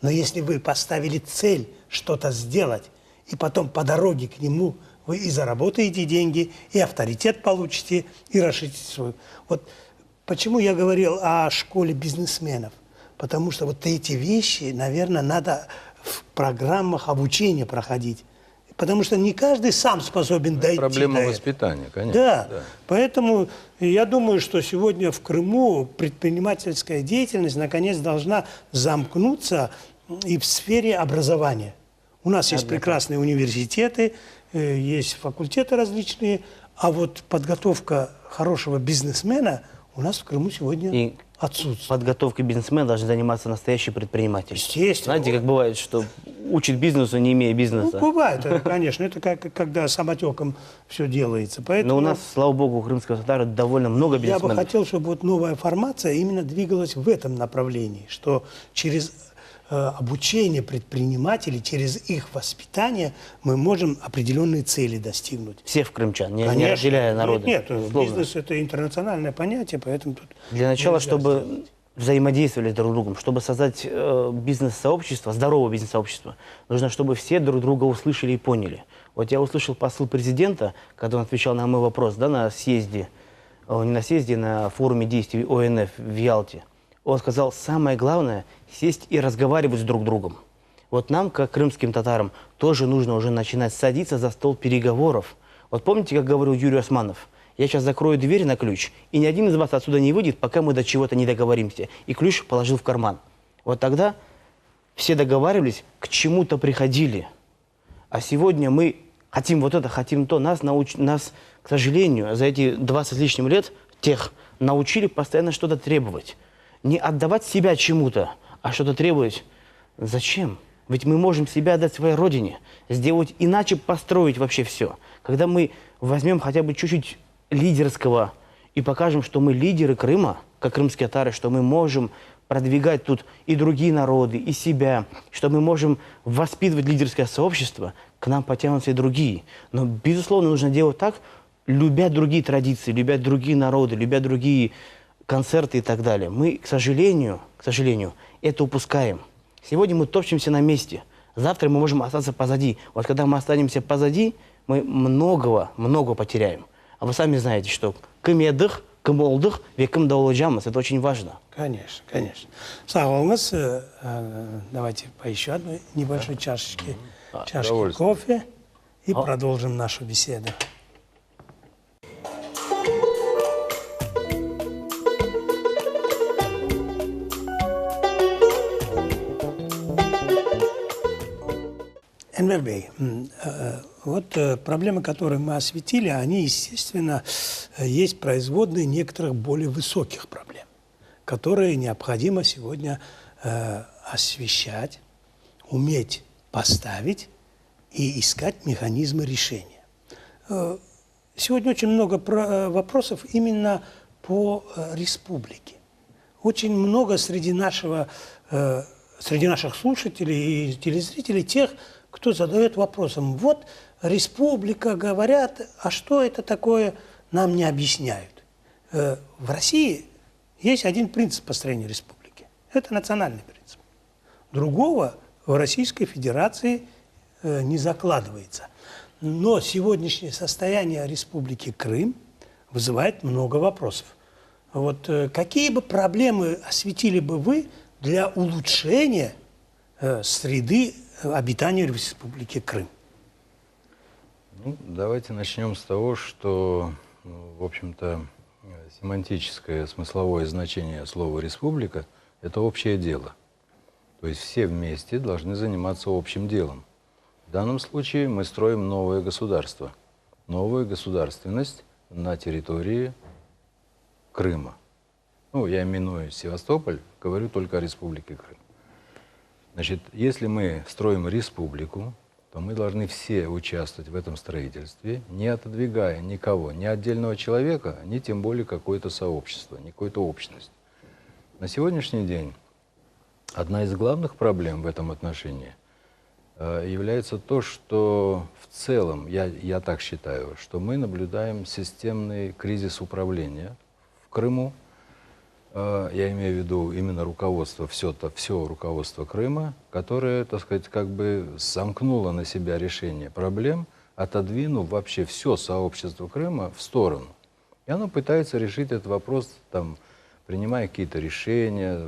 Но если вы поставили цель что-то сделать, и потом по дороге к нему вы и заработаете деньги, и авторитет получите, и расширите свой. Вот почему я говорил о школе бизнесменов. Потому что вот эти вещи, наверное, надо в программах обучения проходить. Потому что не каждый сам способен дойти Проблема до этого. воспитания, конечно. Да. Да. Поэтому я думаю, что сегодня в Крыму предпринимательская деятельность наконец должна замкнуться и в сфере образования. У нас есть прекрасные университеты, есть факультеты различные, а вот подготовка хорошего бизнесмена у нас в Крыму сегодня И отсутствует. подготовкой бизнесмена должен заниматься настоящий предприниматель. Естественно. Знаете, как бывает, что учит бизнесу, не имея бизнеса. Ну, бывает, конечно. Это как, когда самотеком все делается. Поэтому Но у нас, слава богу, у крымского татара довольно много я бы бизнесменов. хотел, чтобы вот новая формация именно двигалась в этом направлении, что через обучения предпринимателей, через их воспитание мы можем определенные цели достигнуть. Всех крымчан, не разделяя народы. Нет, Условно. бизнес – это интернациональное понятие, поэтому тут… Для начала, нельзя чтобы взаимодействовали друг с другом, чтобы создать бизнес-сообщество, здоровое бизнес-сообщество, нужно, чтобы все друг друга услышали и поняли. Вот я услышал посыл президента, когда он отвечал на мой вопрос, да, на съезде, не на съезде, на форуме действий ОНФ в Ялте. Он сказал, самое главное – сесть и разговаривать с друг другом. Вот нам, как крымским татарам, тоже нужно уже начинать садиться за стол переговоров. Вот помните, как говорил Юрий Османов? Я сейчас закрою дверь на ключ, и ни один из вас отсюда не выйдет, пока мы до чего-то не договоримся. И ключ положил в карман. Вот тогда все договаривались, к чему-то приходили. А сегодня мы хотим вот это, хотим то. Нас, к сожалению, за эти 20 с лишним лет тех научили постоянно что-то требовать. Не отдавать себя чему-то, а что-то требовать. Зачем? Ведь мы можем себя отдать своей родине, сделать иначе, построить вообще все. Когда мы возьмем хотя бы чуть-чуть лидерского и покажем, что мы лидеры Крыма, как крымские татары, что мы можем продвигать тут и другие народы, и себя, что мы можем воспитывать лидерское сообщество, к нам потянутся и другие. Но, безусловно, нужно делать так, любя другие традиции, любя другие народы, любя другие концерты и так далее. Мы, к сожалению, это упускаем. Сегодня мы топчемся на месте. Завтра мы можем остаться позади. Вот когда мы останемся позади, мы многого потеряем. А вы сами знаете, что кім едік, кім олдық, векім даулыжамыз. Это очень важно. Конечно, конечно. Сағолыңыз, давайте по еще одной небольшой чашечке кофе и продолжим нашу беседу. Энвер Бей, вот проблемы, которые мы осветили, они, естественно, есть производные некоторых более высоких проблем, которые необходимо сегодня освещать, уметь поставить и искать механизмы решения. Сегодня очень много вопросов именно по республике. Очень много среди наших слушателей и телезрителей тех, кто задает вопросом, вот республика, говорят, а что это такое, нам не объясняют. В России есть один принцип построения республики. Это национальный принцип. Другого в Российской Федерации не закладывается. Но сегодняшнее состояние Республики Крым вызывает много вопросов. Вот какие бы проблемы осветили бы вы для улучшения среды обитания Республики Крым? Ну, давайте начнем с того, что, в общем-то, семантическое, смысловое значение слова «республика» – это общее дело. То есть все вместе должны заниматься общим делом. В данном случае мы строим новое государство, новую государственность на территории Крыма. Ну, я именую Севастополь, говорю только о Республике Крым. Значит, если мы строим республику, то мы должны все участвовать в этом строительстве, не отодвигая никого, ни отдельного человека, ни тем более какое-то сообщество, ни какую-то общность. На сегодняшний день одна из главных проблем в этом отношении является то, что в целом, я так считаю, что мы наблюдаем системный кризис управления в Крыму. Я имею в виду именно руководство, все руководство Крыма, которое, так сказать, как бы замкнуло на себя решение проблем, отодвинув вообще все сообщество Крыма в сторону. И оно пытается решить этот вопрос, там, принимая какие-то решения,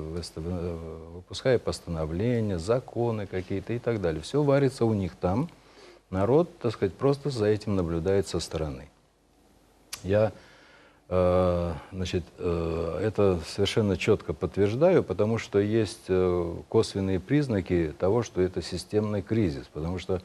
выпуская постановления, законы какие-то и так далее. Все варится у них там. Народ, так сказать, просто за этим наблюдает со стороны. Значит, это совершенно четко подтверждаю, потому что есть косвенные признаки того, что это системный кризис. Потому что,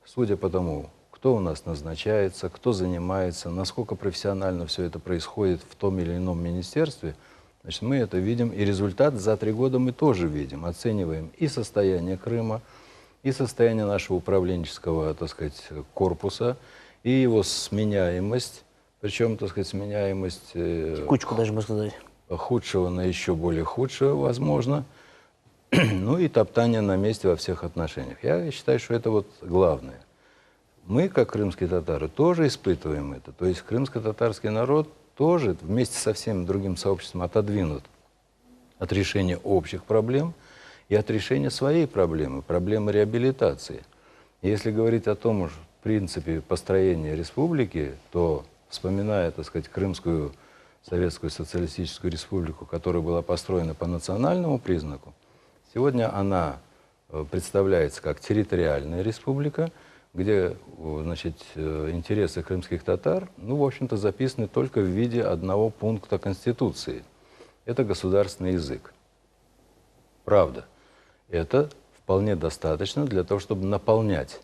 судя по тому, кто у нас назначается, кто занимается, насколько профессионально все это происходит в том или ином министерстве, значит, мы это видим. И результат за 3 года мы тоже видим. Оцениваем и состояние Крыма, и состояние нашего управленческого, так сказать, корпуса, и его сменяемость. Причем, так сказать, сменяемость Текучку даже, можно сказать. худшего на еще более худшего, возможно. Ну и топтание на месте во всех отношениях. Я считаю, что это вот главное. Мы, как крымские татары, тоже испытываем это. То есть крымско-татарский народ тоже вместе со всем другим сообществом отодвинут от решения общих проблем и от решения своей проблемы, проблемы реабилитации. Если говорить о том, в принципе, построения республики, то, вспоминая, так сказать, Крымскую Советскую Социалистическую Республику, которая была построена по национальному признаку, сегодня она представляется как территориальная республика, где, значит, интересы крымских татар, ну, в общем-то, записаны только в виде одного пункта Конституции. Это государственный язык. Правда, это вполне достаточно для того, чтобы наполнять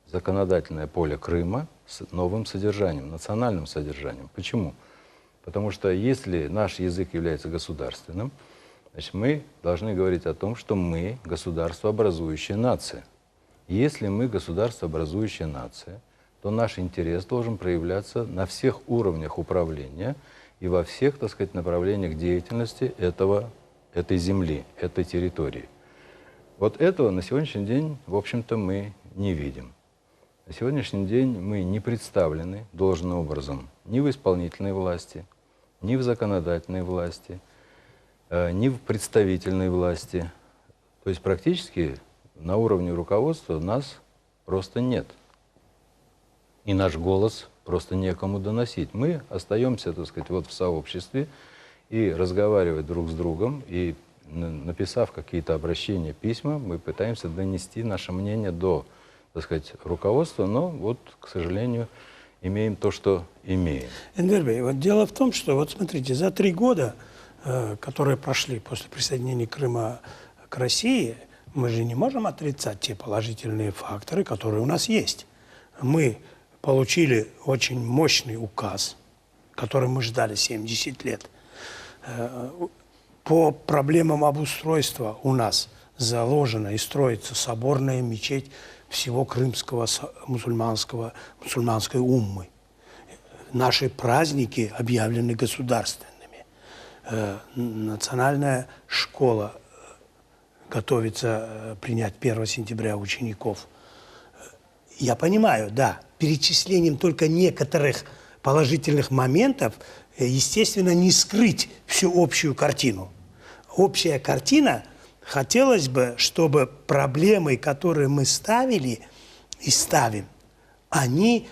законодательное поле Крыма с новым содержанием, национальным содержанием. Почему? Потому что если наш язык является государственным, значит, мы должны говорить о том, что мы государствообразующая нация. Если мы государствообразующая нация, то наш интерес должен проявляться на всех уровнях управления и во всех, так сказать, направлениях деятельности этой земли, этой территории. Вот этого на сегодняшний день, в общем-то, мы не видим. На сегодняшний день мы не представлены должным образом ни в исполнительной власти, ни в законодательной власти, ни в представительной власти. То есть практически на уровне руководства нас просто нет. И наш голос просто некому доносить. Мы остаемся, так сказать, вот в сообществе и разговаривая друг с другом, и написав какие-то обращения, письма, мы пытаемся донести наше мнение до, так сказать, руководства, но вот, к сожалению, имеем то, что имеем. Энвер Бey, вот дело в том, что, вот смотрите, за 3 года, которые прошли после присоединения Крыма к России, мы же не можем отрицать те положительные факторы, которые у нас есть. Мы получили очень мощный указ, который мы ждали 70 лет. По проблемам обустройства у нас заложена и строится соборная мечеть всего крымского мусульманской уммы. Наши праздники объявлены государственными. Национальная школа готовится принять 1 сентября учеников. Я понимаю, да, перечислением только некоторых положительных моментов, естественно, не скрыть всю общую картину. Общая картина, хотелось бы, чтобы проблемы, которые мы ставили и ставим, они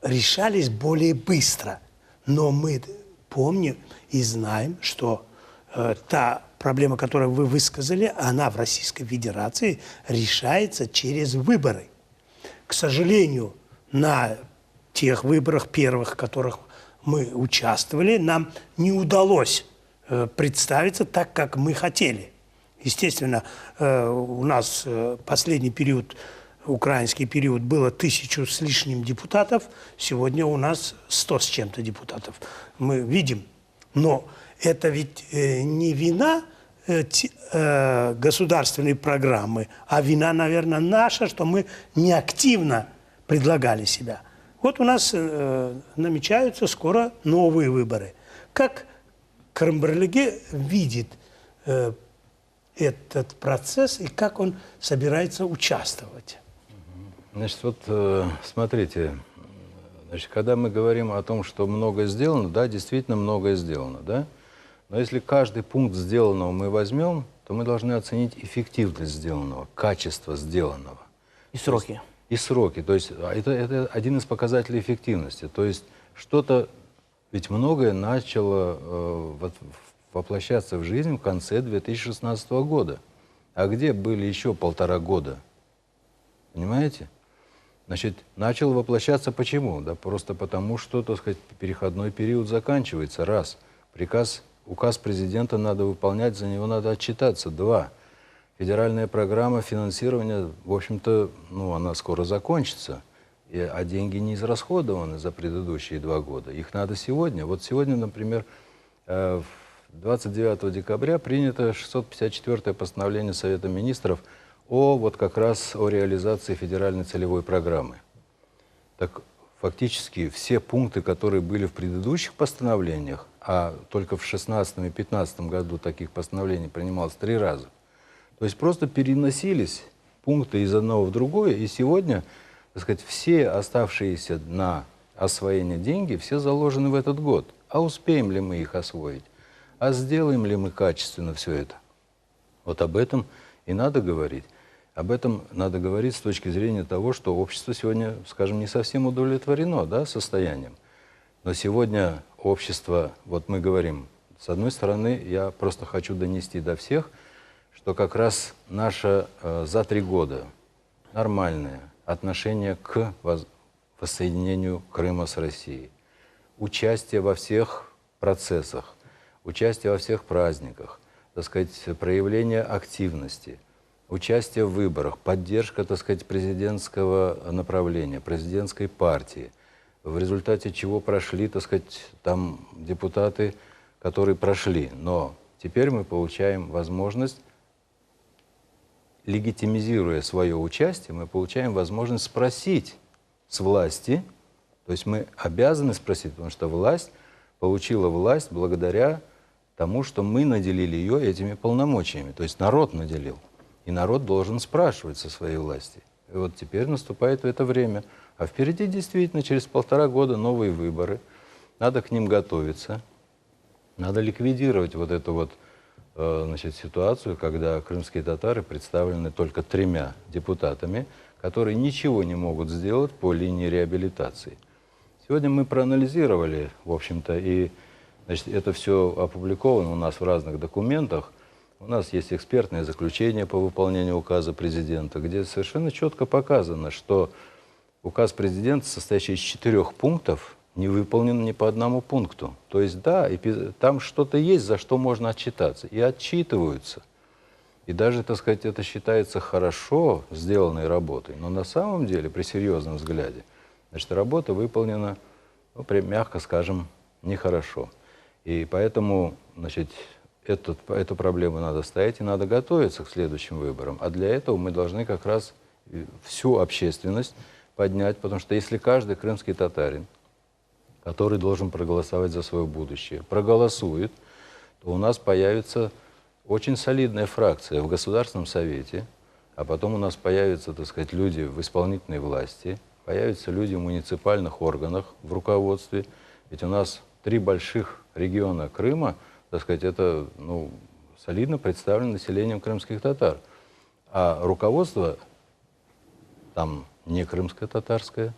решались более быстро. Но мы помним и знаем, что та проблема, которую вы высказали, она в Российской Федерации решается через выборы. К сожалению, на тех выборах первых, в которых мы участвовали, нам не удалось представиться так, как мы хотели. Естественно, у нас последний период, украинский период, было 1000 с лишним депутатов, сегодня у нас 100 с чем-то депутатов. Мы видим, но это ведь не вина государственной программы, а вина, наверное, наша, что мы неактивно предлагали себя. Вот у нас намечаются скоро новые выборы. Как Крым-Барлыге видит этот процесс и как он собирается участвовать? Значит, вот смотрите, значит, когда мы говорим о том, что многое сделано, да, действительно многое сделано, да? Но если каждый пункт сделанного мы возьмем, то мы должны оценить эффективность сделанного, качество сделанного. И сроки. И сроки. То есть это один из показателей эффективности. То есть что-то, ведь многое начало воплощаться в жизнь в конце 2016 года. А где были еще 1,5 года? Понимаете? Значит, начал воплощаться почему? Да просто потому, что, так сказать, переходной период заканчивается. Раз. Указ президента надо выполнять, за него надо отчитаться. 2. Федеральная программа финансирования, в общем-то, ну, она скоро закончится. А деньги не израсходованы за предыдущие 2 года. Их надо сегодня. Вот сегодня, например, 29 декабря принято 654-е постановление Совета Министров вот как раз о реализации федеральной целевой программы. Так фактически все пункты, которые были в предыдущих постановлениях, а только в 2016 и 2015 году таких постановлений принималось 3 раза, То есть просто переносились пункты из одного в другое, и сегодня, так сказать, все оставшиеся на освоение деньги, все заложены в этот год. А успеем ли мы их освоить? А сделаем ли мы качественно все это? Вот об этом и надо говорить. Об этом надо говорить с точки зрения того, что общество сегодня, скажем, не совсем удовлетворено, да, состоянием. Но сегодня общество, вот мы говорим, с одной стороны, я просто хочу донести до всех, что как раз наше за 3 года нормальное отношение к воссоединению Крыма с Россией, участие во всех процессах, участие во всех праздниках, так сказать, проявление активности, участие в выборах, поддержка, так сказать, президентского направления, президентской партии, в результате чего прошли, так сказать, там депутаты, которые прошли. Но теперь мы получаем возможность, легитимизируя свое участие, мы получаем возможность спросить с власти, то есть мы обязаны спросить, потому что власть получила власть благодаря тому, что мы наделили ее этими полномочиями, то есть народ наделил. И народ должен спрашивать со своей власти. И вот теперь наступает это время. А впереди действительно через 1,5 года новые выборы. Надо к ним готовиться. Надо ликвидировать вот эту вот значит, ситуацию, когда крымские татары представлены только 3 депутатами, которые ничего не могут сделать по линии реабилитации. Сегодня мы проанализировали, в общем-то, и значит, это все опубликовано у нас в разных документах. У нас есть экспертное заключение по выполнению указа президента, где совершенно четко показано, что указ президента, состоящий из 4 пунктов, не выполнен ни по одному пункту. То есть, да, там что-то есть, за что можно отчитаться. И отчитываются. И даже, так сказать, это считается хорошо сделанной работой. Но на самом деле, при серьезном взгляде, значит, работа выполнена, ну, мягко скажем, нехорошо. И поэтому, значит, эту проблему надо ставить и надо готовиться к следующим выборам. А для этого мы должны как раз всю общественность поднять, потому что если каждый крымский татарин, который должен проголосовать за свое будущее, проголосует, то у нас появится очень солидная фракция в Государственном Совете, а потом у нас появятся, так сказать, люди в исполнительной власти, появятся люди в муниципальных органах, в руководстве. Ведь у нас 3 больших региона Крыма, так сказать, это, ну, солидно представлено населением крымских татар. А руководство там не крымское татарское.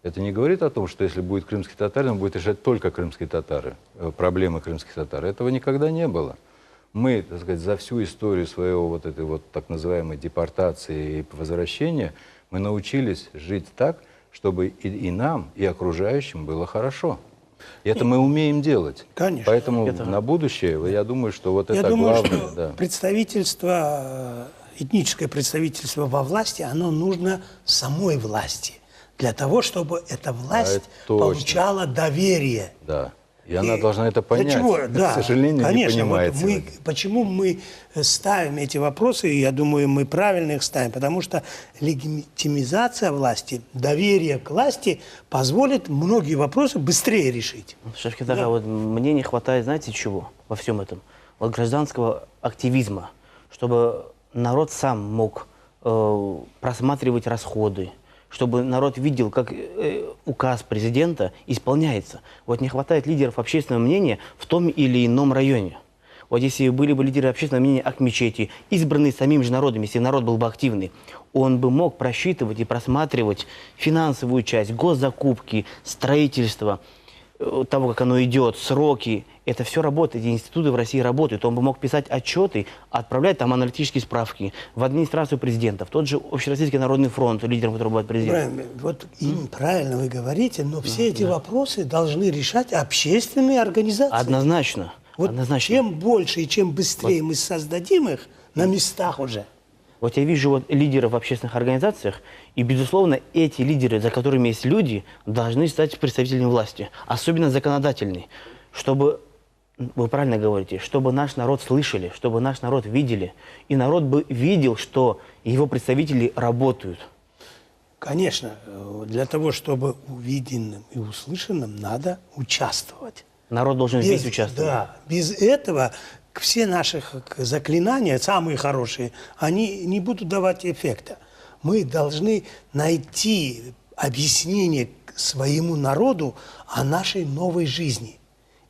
Это не говорит о том, что если будет крымский татарин, он будет решать только крымские татары, проблемы крымских татар. Этого никогда не было. Мы, так сказать, за всю историю своего вот этой вот так называемой депортации и возвращения мы научились жить так, чтобы и нам, и окружающим было хорошо. И это мы умеем делать. Конечно. Поэтому на будущее, я думаю, что вот это думаю, главное. что Да. представительство, этническое представительство во власти, оно нужно самой власти. Для того, чтобы эта власть получала доверие. Да. И она должна это понять. Для чего? К сожалению, конечно, не понимает вот сегодня. почему мы ставим эти вопросы, и я думаю, мы правильно их ставим, потому что легитимизация власти, доверие к власти позволит многие вопросы быстрее решить. Шеф-Китага, да. Вот мне не хватает, знаете, чего во всем этом? Вот гражданского активизма, чтобы народ сам мог просматривать расходы, чтобы народ видел, как указ президента исполняется. Вот не хватает лидеров общественного мнения в том или ином районе. Вот если были бы лидеры общественного мнения Акмечети, избранные самим же народом, если народ был бы активный, он бы мог просчитывать и просматривать финансовую часть, госзакупки, строительство, того, как оно идет, сроки. Это все работает, эти институты в России работают. Он бы мог писать отчеты, отправлять там аналитические справки в администрацию президента, в тот же Общероссийский народный фронт, лидером которого будет президент. Правильно, вот правильно вы говорите, но все эти вопросы должны решать общественные организации. Однозначно. Вот однозначно. чем больше и чем быстрее мы создадим их на местах уже. Вот я вижу вот лидеров в общественных организациях, и, безусловно, эти лидеры, за которыми есть люди, должны стать представителями власти, особенно законодательной, чтобы, вы правильно говорите, чтобы наш народ слышали, чтобы наш народ видели, и народ бы видел, что его представители работают. Конечно, для того, чтобы увиденным и услышанным, надо участвовать. Народ должен весь участвовать. Да, без этого все наши заклинания, самые хорошие, они не будут давать эффекта. Мы должны найти объяснение своему народу о нашей новой жизни.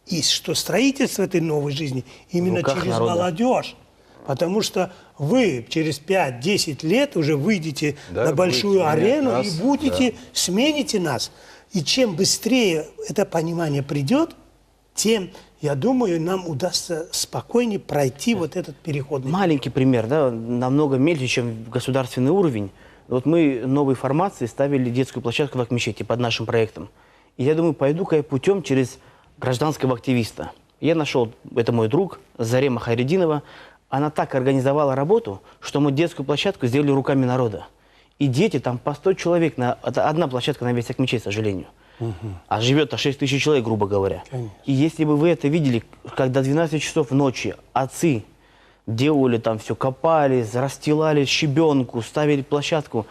И что строительство этой новой жизни именно руках через народа. молодежь. Потому что вы через 5-10 лет уже выйдете на большую будете арену менять и нас, будете, смените нас. И чем быстрее это понимание придет, тем, я думаю, нам удастся спокойнее пройти вот этот переходный. Маленький пример, да, намного меньше, чем государственный уровень. Вот мы новой формации ставили детскую площадку в Акмечете под нашим проектом. И я думаю, пойду-ка я путем через гражданского активиста. Я нашел, это мой друг, Зарема Хайрединова. Она так организовала работу, что мы детскую площадку сделали руками народа. И дети там по 100 человек, это одна площадка на весь Акмечет, к сожалению. А живет-то 6 тысяч человек, грубо говоря. Конечно. И если бы вы это видели, когда 12 часов ночи отцы делали там все, копали, расстилали щебенку, ставили площадку,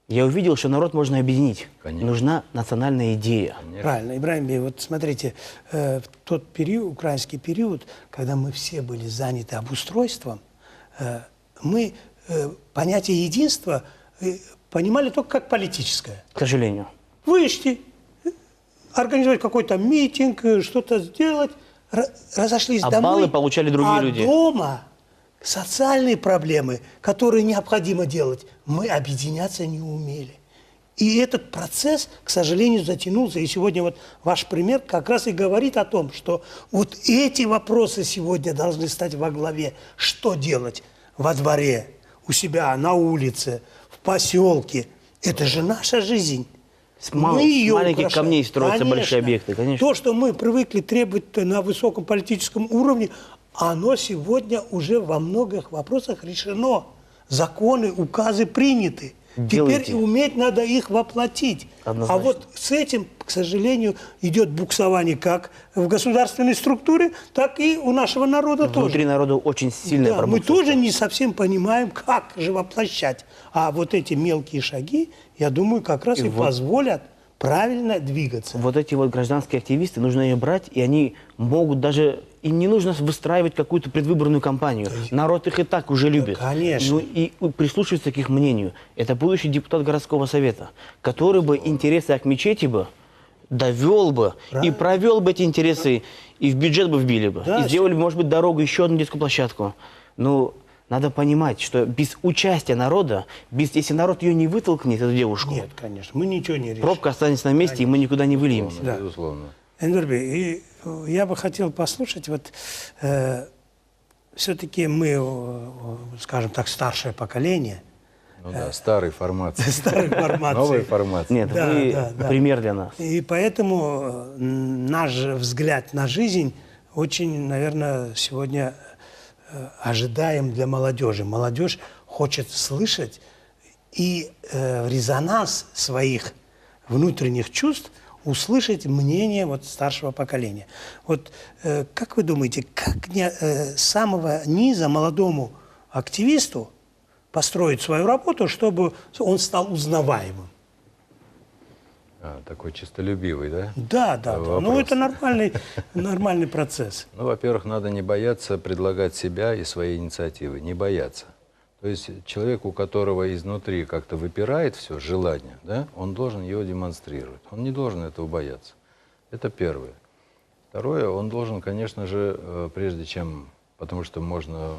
я увидел, что народ можно объединить. Конечно. Нужна национальная идея. Правильно, Ибрагим Бей, вот смотрите, в тот период, украинский период, когда мы все были заняты обустройством, мы понятие единства понимали только как политическое. К сожалению. Вышли, организовать какой-то митинг, что-то сделать, разошлись А домой. баллы получали другие а люди. Дома социальные проблемы, которые необходимо делать, мы объединяться не умели. И этот процесс, к сожалению, затянулся. И сегодня вот ваш пример как раз и говорит о том, что вот эти вопросы сегодня должны стать во главе. Что делать во дворе, у себя, на улице, в поселке? Это же наша жизнь. С Мы её маленьких украшаем. камней строятся Конечно. большие объекты, конечно. То, что мы привыкли требовать на высоком политическом уровне, оно сегодня уже во многих вопросах решено. Законы, указы приняты. Делайте. Теперь уметь надо их воплотить. Однозначно. А вот с этим, к сожалению, идет буксование как в государственной структуре, так и у нашего народа тоже. Внутри народа очень сильная Да, мы пробуксовка. тоже не совсем понимаем, как же воплощать. А вот эти мелкие шаги, я думаю, как раз и вот- позволят правильно двигаться. Вот эти вот гражданские активисты, нужно ее брать, и они могут даже... И не нужно выстраивать какую-то предвыборную кампанию. Народ их и так уже любит. конечно. Ну и прислушиваться к их мнению. Это будущий депутат городского совета, который бы интересы Акмечети бы довел бы и провел бы эти интересы, и в бюджет бы вбили бы. Да, и сделали бы, может быть, дорогу, еще одну детскую площадку. Ну, надо понимать, что без участия народа, если народ ее не вытолкнет, эту девушку, Нет, конечно, мы ничего не решим. пробка останется на месте, и мы никуда не выльемся. Да. Безусловно. Энверби, и я бы хотел послушать, вот все-таки мы, скажем так, старшее поколение, Ну да, старой формации. старой формации. Новой формации. Нет, Да, вы да. пример для нас. И поэтому наш взгляд на жизнь очень, наверное, сегодня ожидаем для молодежи. Молодежь хочет слышать и в резонанс своих внутренних чувств услышать мнение вот старшего поколения. Вот как вы думаете, как с самого низа молодому активисту построить свою работу, чтобы он стал узнаваемым? Такой чистолюбивый, да? Да, да, да. Ну, Вопрос. это нормальный процесс. Ну, во-первых, надо не бояться предлагать себя и свои инициативы. Не бояться. То есть человек, у которого изнутри как-то выпирает все, желание, да, он должен его демонстрировать. Он не должен этого бояться. Это первое. Второе, он должен, конечно же, прежде чем, потому что можно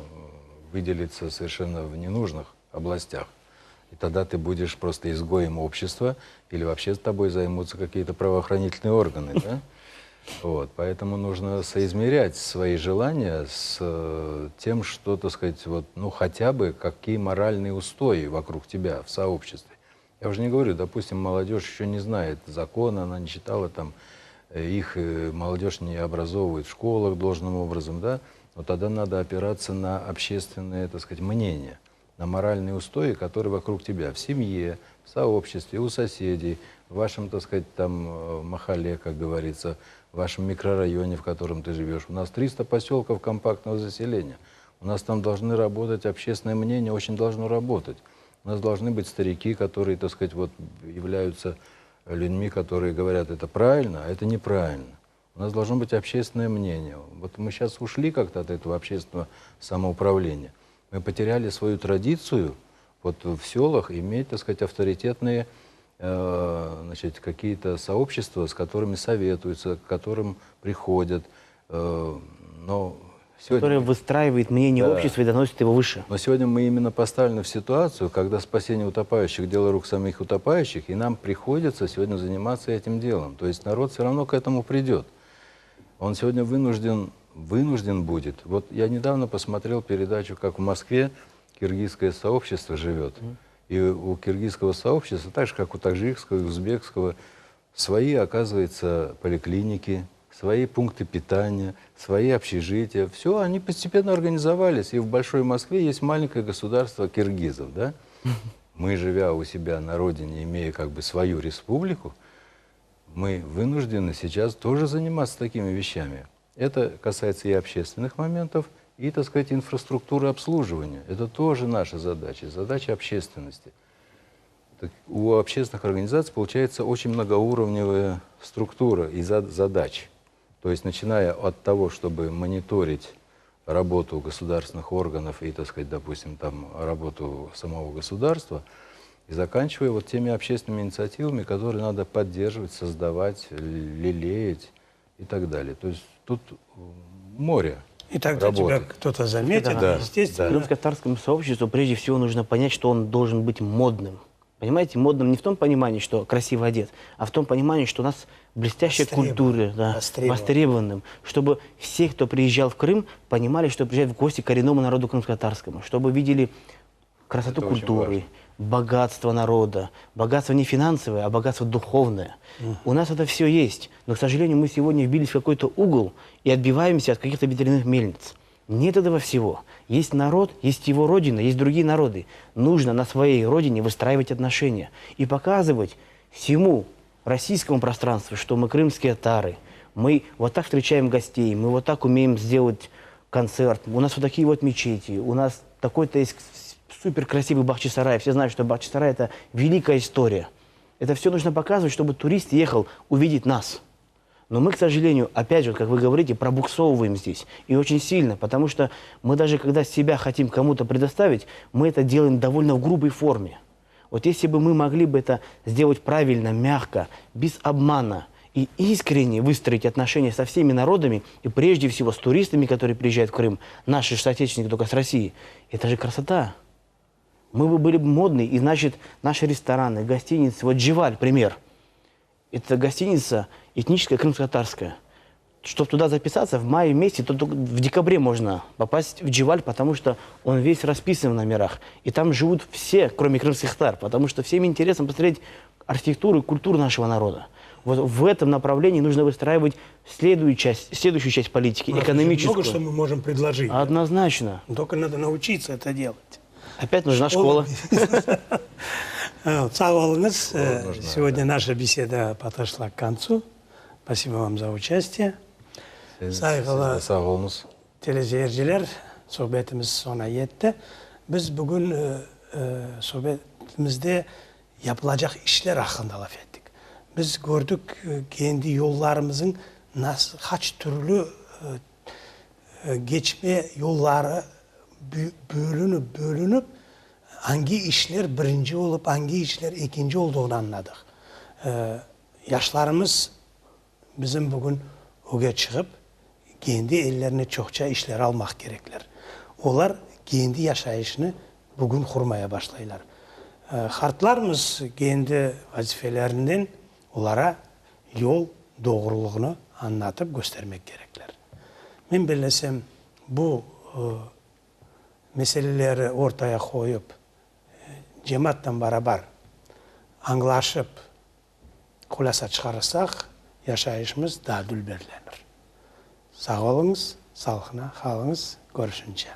выделиться совершенно в ненужных областях, и тогда ты будешь просто изгоем общества, или вообще с тобой займутся какие-то правоохранительные органы, да? Вот, поэтому нужно соизмерять свои желания с тем, что, так сказать, вот, ну, хотя бы какие моральные устои вокруг тебя в сообществе. Я уже не говорю, допустим, молодежь еще не знает закона, она не читала там, их молодежь не образовывает в школах должным образом, да, но тогда надо опираться на общественное, так сказать, мнение, на моральные устои, которые вокруг тебя, в семье, в сообществе, у соседей, в вашем, так сказать, там, махале, как говорится, в вашем микрорайоне, в котором ты живешь. У нас 300 поселков компактного заселения. У нас там должны работать, общественное мнение очень должно работать. У нас должны быть старики, которые, так сказать, вот, являются людьми, которые говорят, это правильно, а это неправильно. У нас должно быть общественное мнение. Вот мы сейчас ушли как-то от этого общественного самоуправления. Мы потеряли свою традицию вот в селах иметь, так сказать, авторитетные значит, какие-то сообщества, с которыми советуются, к которым приходят. Но сегодня... Которое выстраивает мнение Да. общества и доносит его выше. Но сегодня мы именно поставлены в ситуацию, когда спасение утопающих – дело рук самих утопающих, и нам приходится сегодня заниматься этим делом. То есть народ все равно к этому придет. Он сегодня вынужден будет. Вот я недавно посмотрел передачу, как в Москве киргизское сообщество живет. И у киргизского сообщества, так же, как у таджикского и узбекского, свои, оказывается, поликлиники, свои пункты питания, свои общежития. Все, они постепенно организовались. И в Большой Москве есть маленькое государство киргизов. Да? Мы, живя у себя на родине, имея как бы свою республику, мы вынуждены сейчас тоже заниматься такими вещами. Это касается и общественных моментов, и, так сказать, инфраструктуры обслуживания. Это тоже наша задача, задача общественности. Так, у общественных организаций получается очень многоуровневая структура и задач. То есть, начиная от того, чтобы мониторить работу государственных органов и, так сказать, допустим, там, работу самого государства, и заканчивая вот теми общественными инициативами, которые надо поддерживать, создавать, лелеять и так далее. То есть тут море И тогда работы. тебя кто-то заметит, Да, естественно. Крымско-татарскому сообществу прежде всего нужно понять, что он должен быть модным. Понимаете, модным не в том понимании, что красиво одет, а в том понимании, что у нас блестящая культура, да, востребованным. Чтобы все, кто приезжал в Крым, понимали, что приезжают в гости к коренному народу крымско-татарскому, чтобы видели красоту Это очень культуры, важно. богатство народа, богатство не финансовое, а богатство духовное. У нас это все есть, но, к сожалению, мы сегодня вбились в какой-то угол и отбиваемся от каких-то ветряных мельниц. Нет этого всего. Есть народ, есть его родина, есть другие народы. Нужно на своей родине выстраивать отношения и показывать всему российскому пространству, что мы крымские татары, мы вот так встречаем гостей, мы вот так умеем сделать концерт, у нас вот такие вот мечети, у нас такой-то есть супер красивый Бахчисарай. Все знают, что Бахчисарай – это великая история. Это все нужно показывать, чтобы турист ехал увидеть нас. Но мы, к сожалению, опять же, как вы говорите, пробуксовываем здесь. И очень сильно, потому что мы даже, когда себя хотим кому-то предоставить, мы это делаем довольно в грубой форме. Вот если бы мы могли бы это сделать правильно, мягко, без обмана и искренне выстроить отношения со всеми народами, и прежде всего с туристами, которые приезжают в Крым, наши же соотечественники только с России, это же красота. Мы бы были модные, и значит, наши рестораны, гостиницы, вот Дживаль, пример. Это гостиница этническая крымско-татарская. Чтобы туда записаться в мае месяце, то только в декабре можно попасть в Дживаль, потому что он весь расписан в номерах. И там живут все, кроме крымских татар, потому что всем интересно посмотреть архитектуру и культуру нашего народа. Вот в этом направлении нужно выстраивать следующую часть политики, экономическую. Много что мы можем предложить. Однозначно. Только надо научиться это делать. Опять нужна школа. Sağ olunuz. Сегодня наша беседа подошла к концу. Спасибо вам за участие. Saygılı Sağ olunuz. teleseyirciler, sohbetimiz sona yetti. Biz bugün sohbetimizde yapılacak işler hakkında laf ettik. Biz gördük kendi yollarımızın nasıl kaç türlü geçme yolları bölünüp hangi işler birinci olup hangi işler ikinci olduğunu anladık. Yaşlarımız bizim bugün oga çıkıp kendi ellerine çokça işler almak gerekler. Onlar kendi yaşayışını bugün kurmaya başlayırlar. Hartlarımız kendi vazifelerinden onlara yol doğruluğunu anlatıp göstermek gerekler. Ben bilesem bu meseleleri ortaya koyup cemaatle beraber anlaşıp kulasa çıkarırsak yaşayışımız daha dülberlenir. Sağ olunuz, sağlıkla kalınız, görüşünce.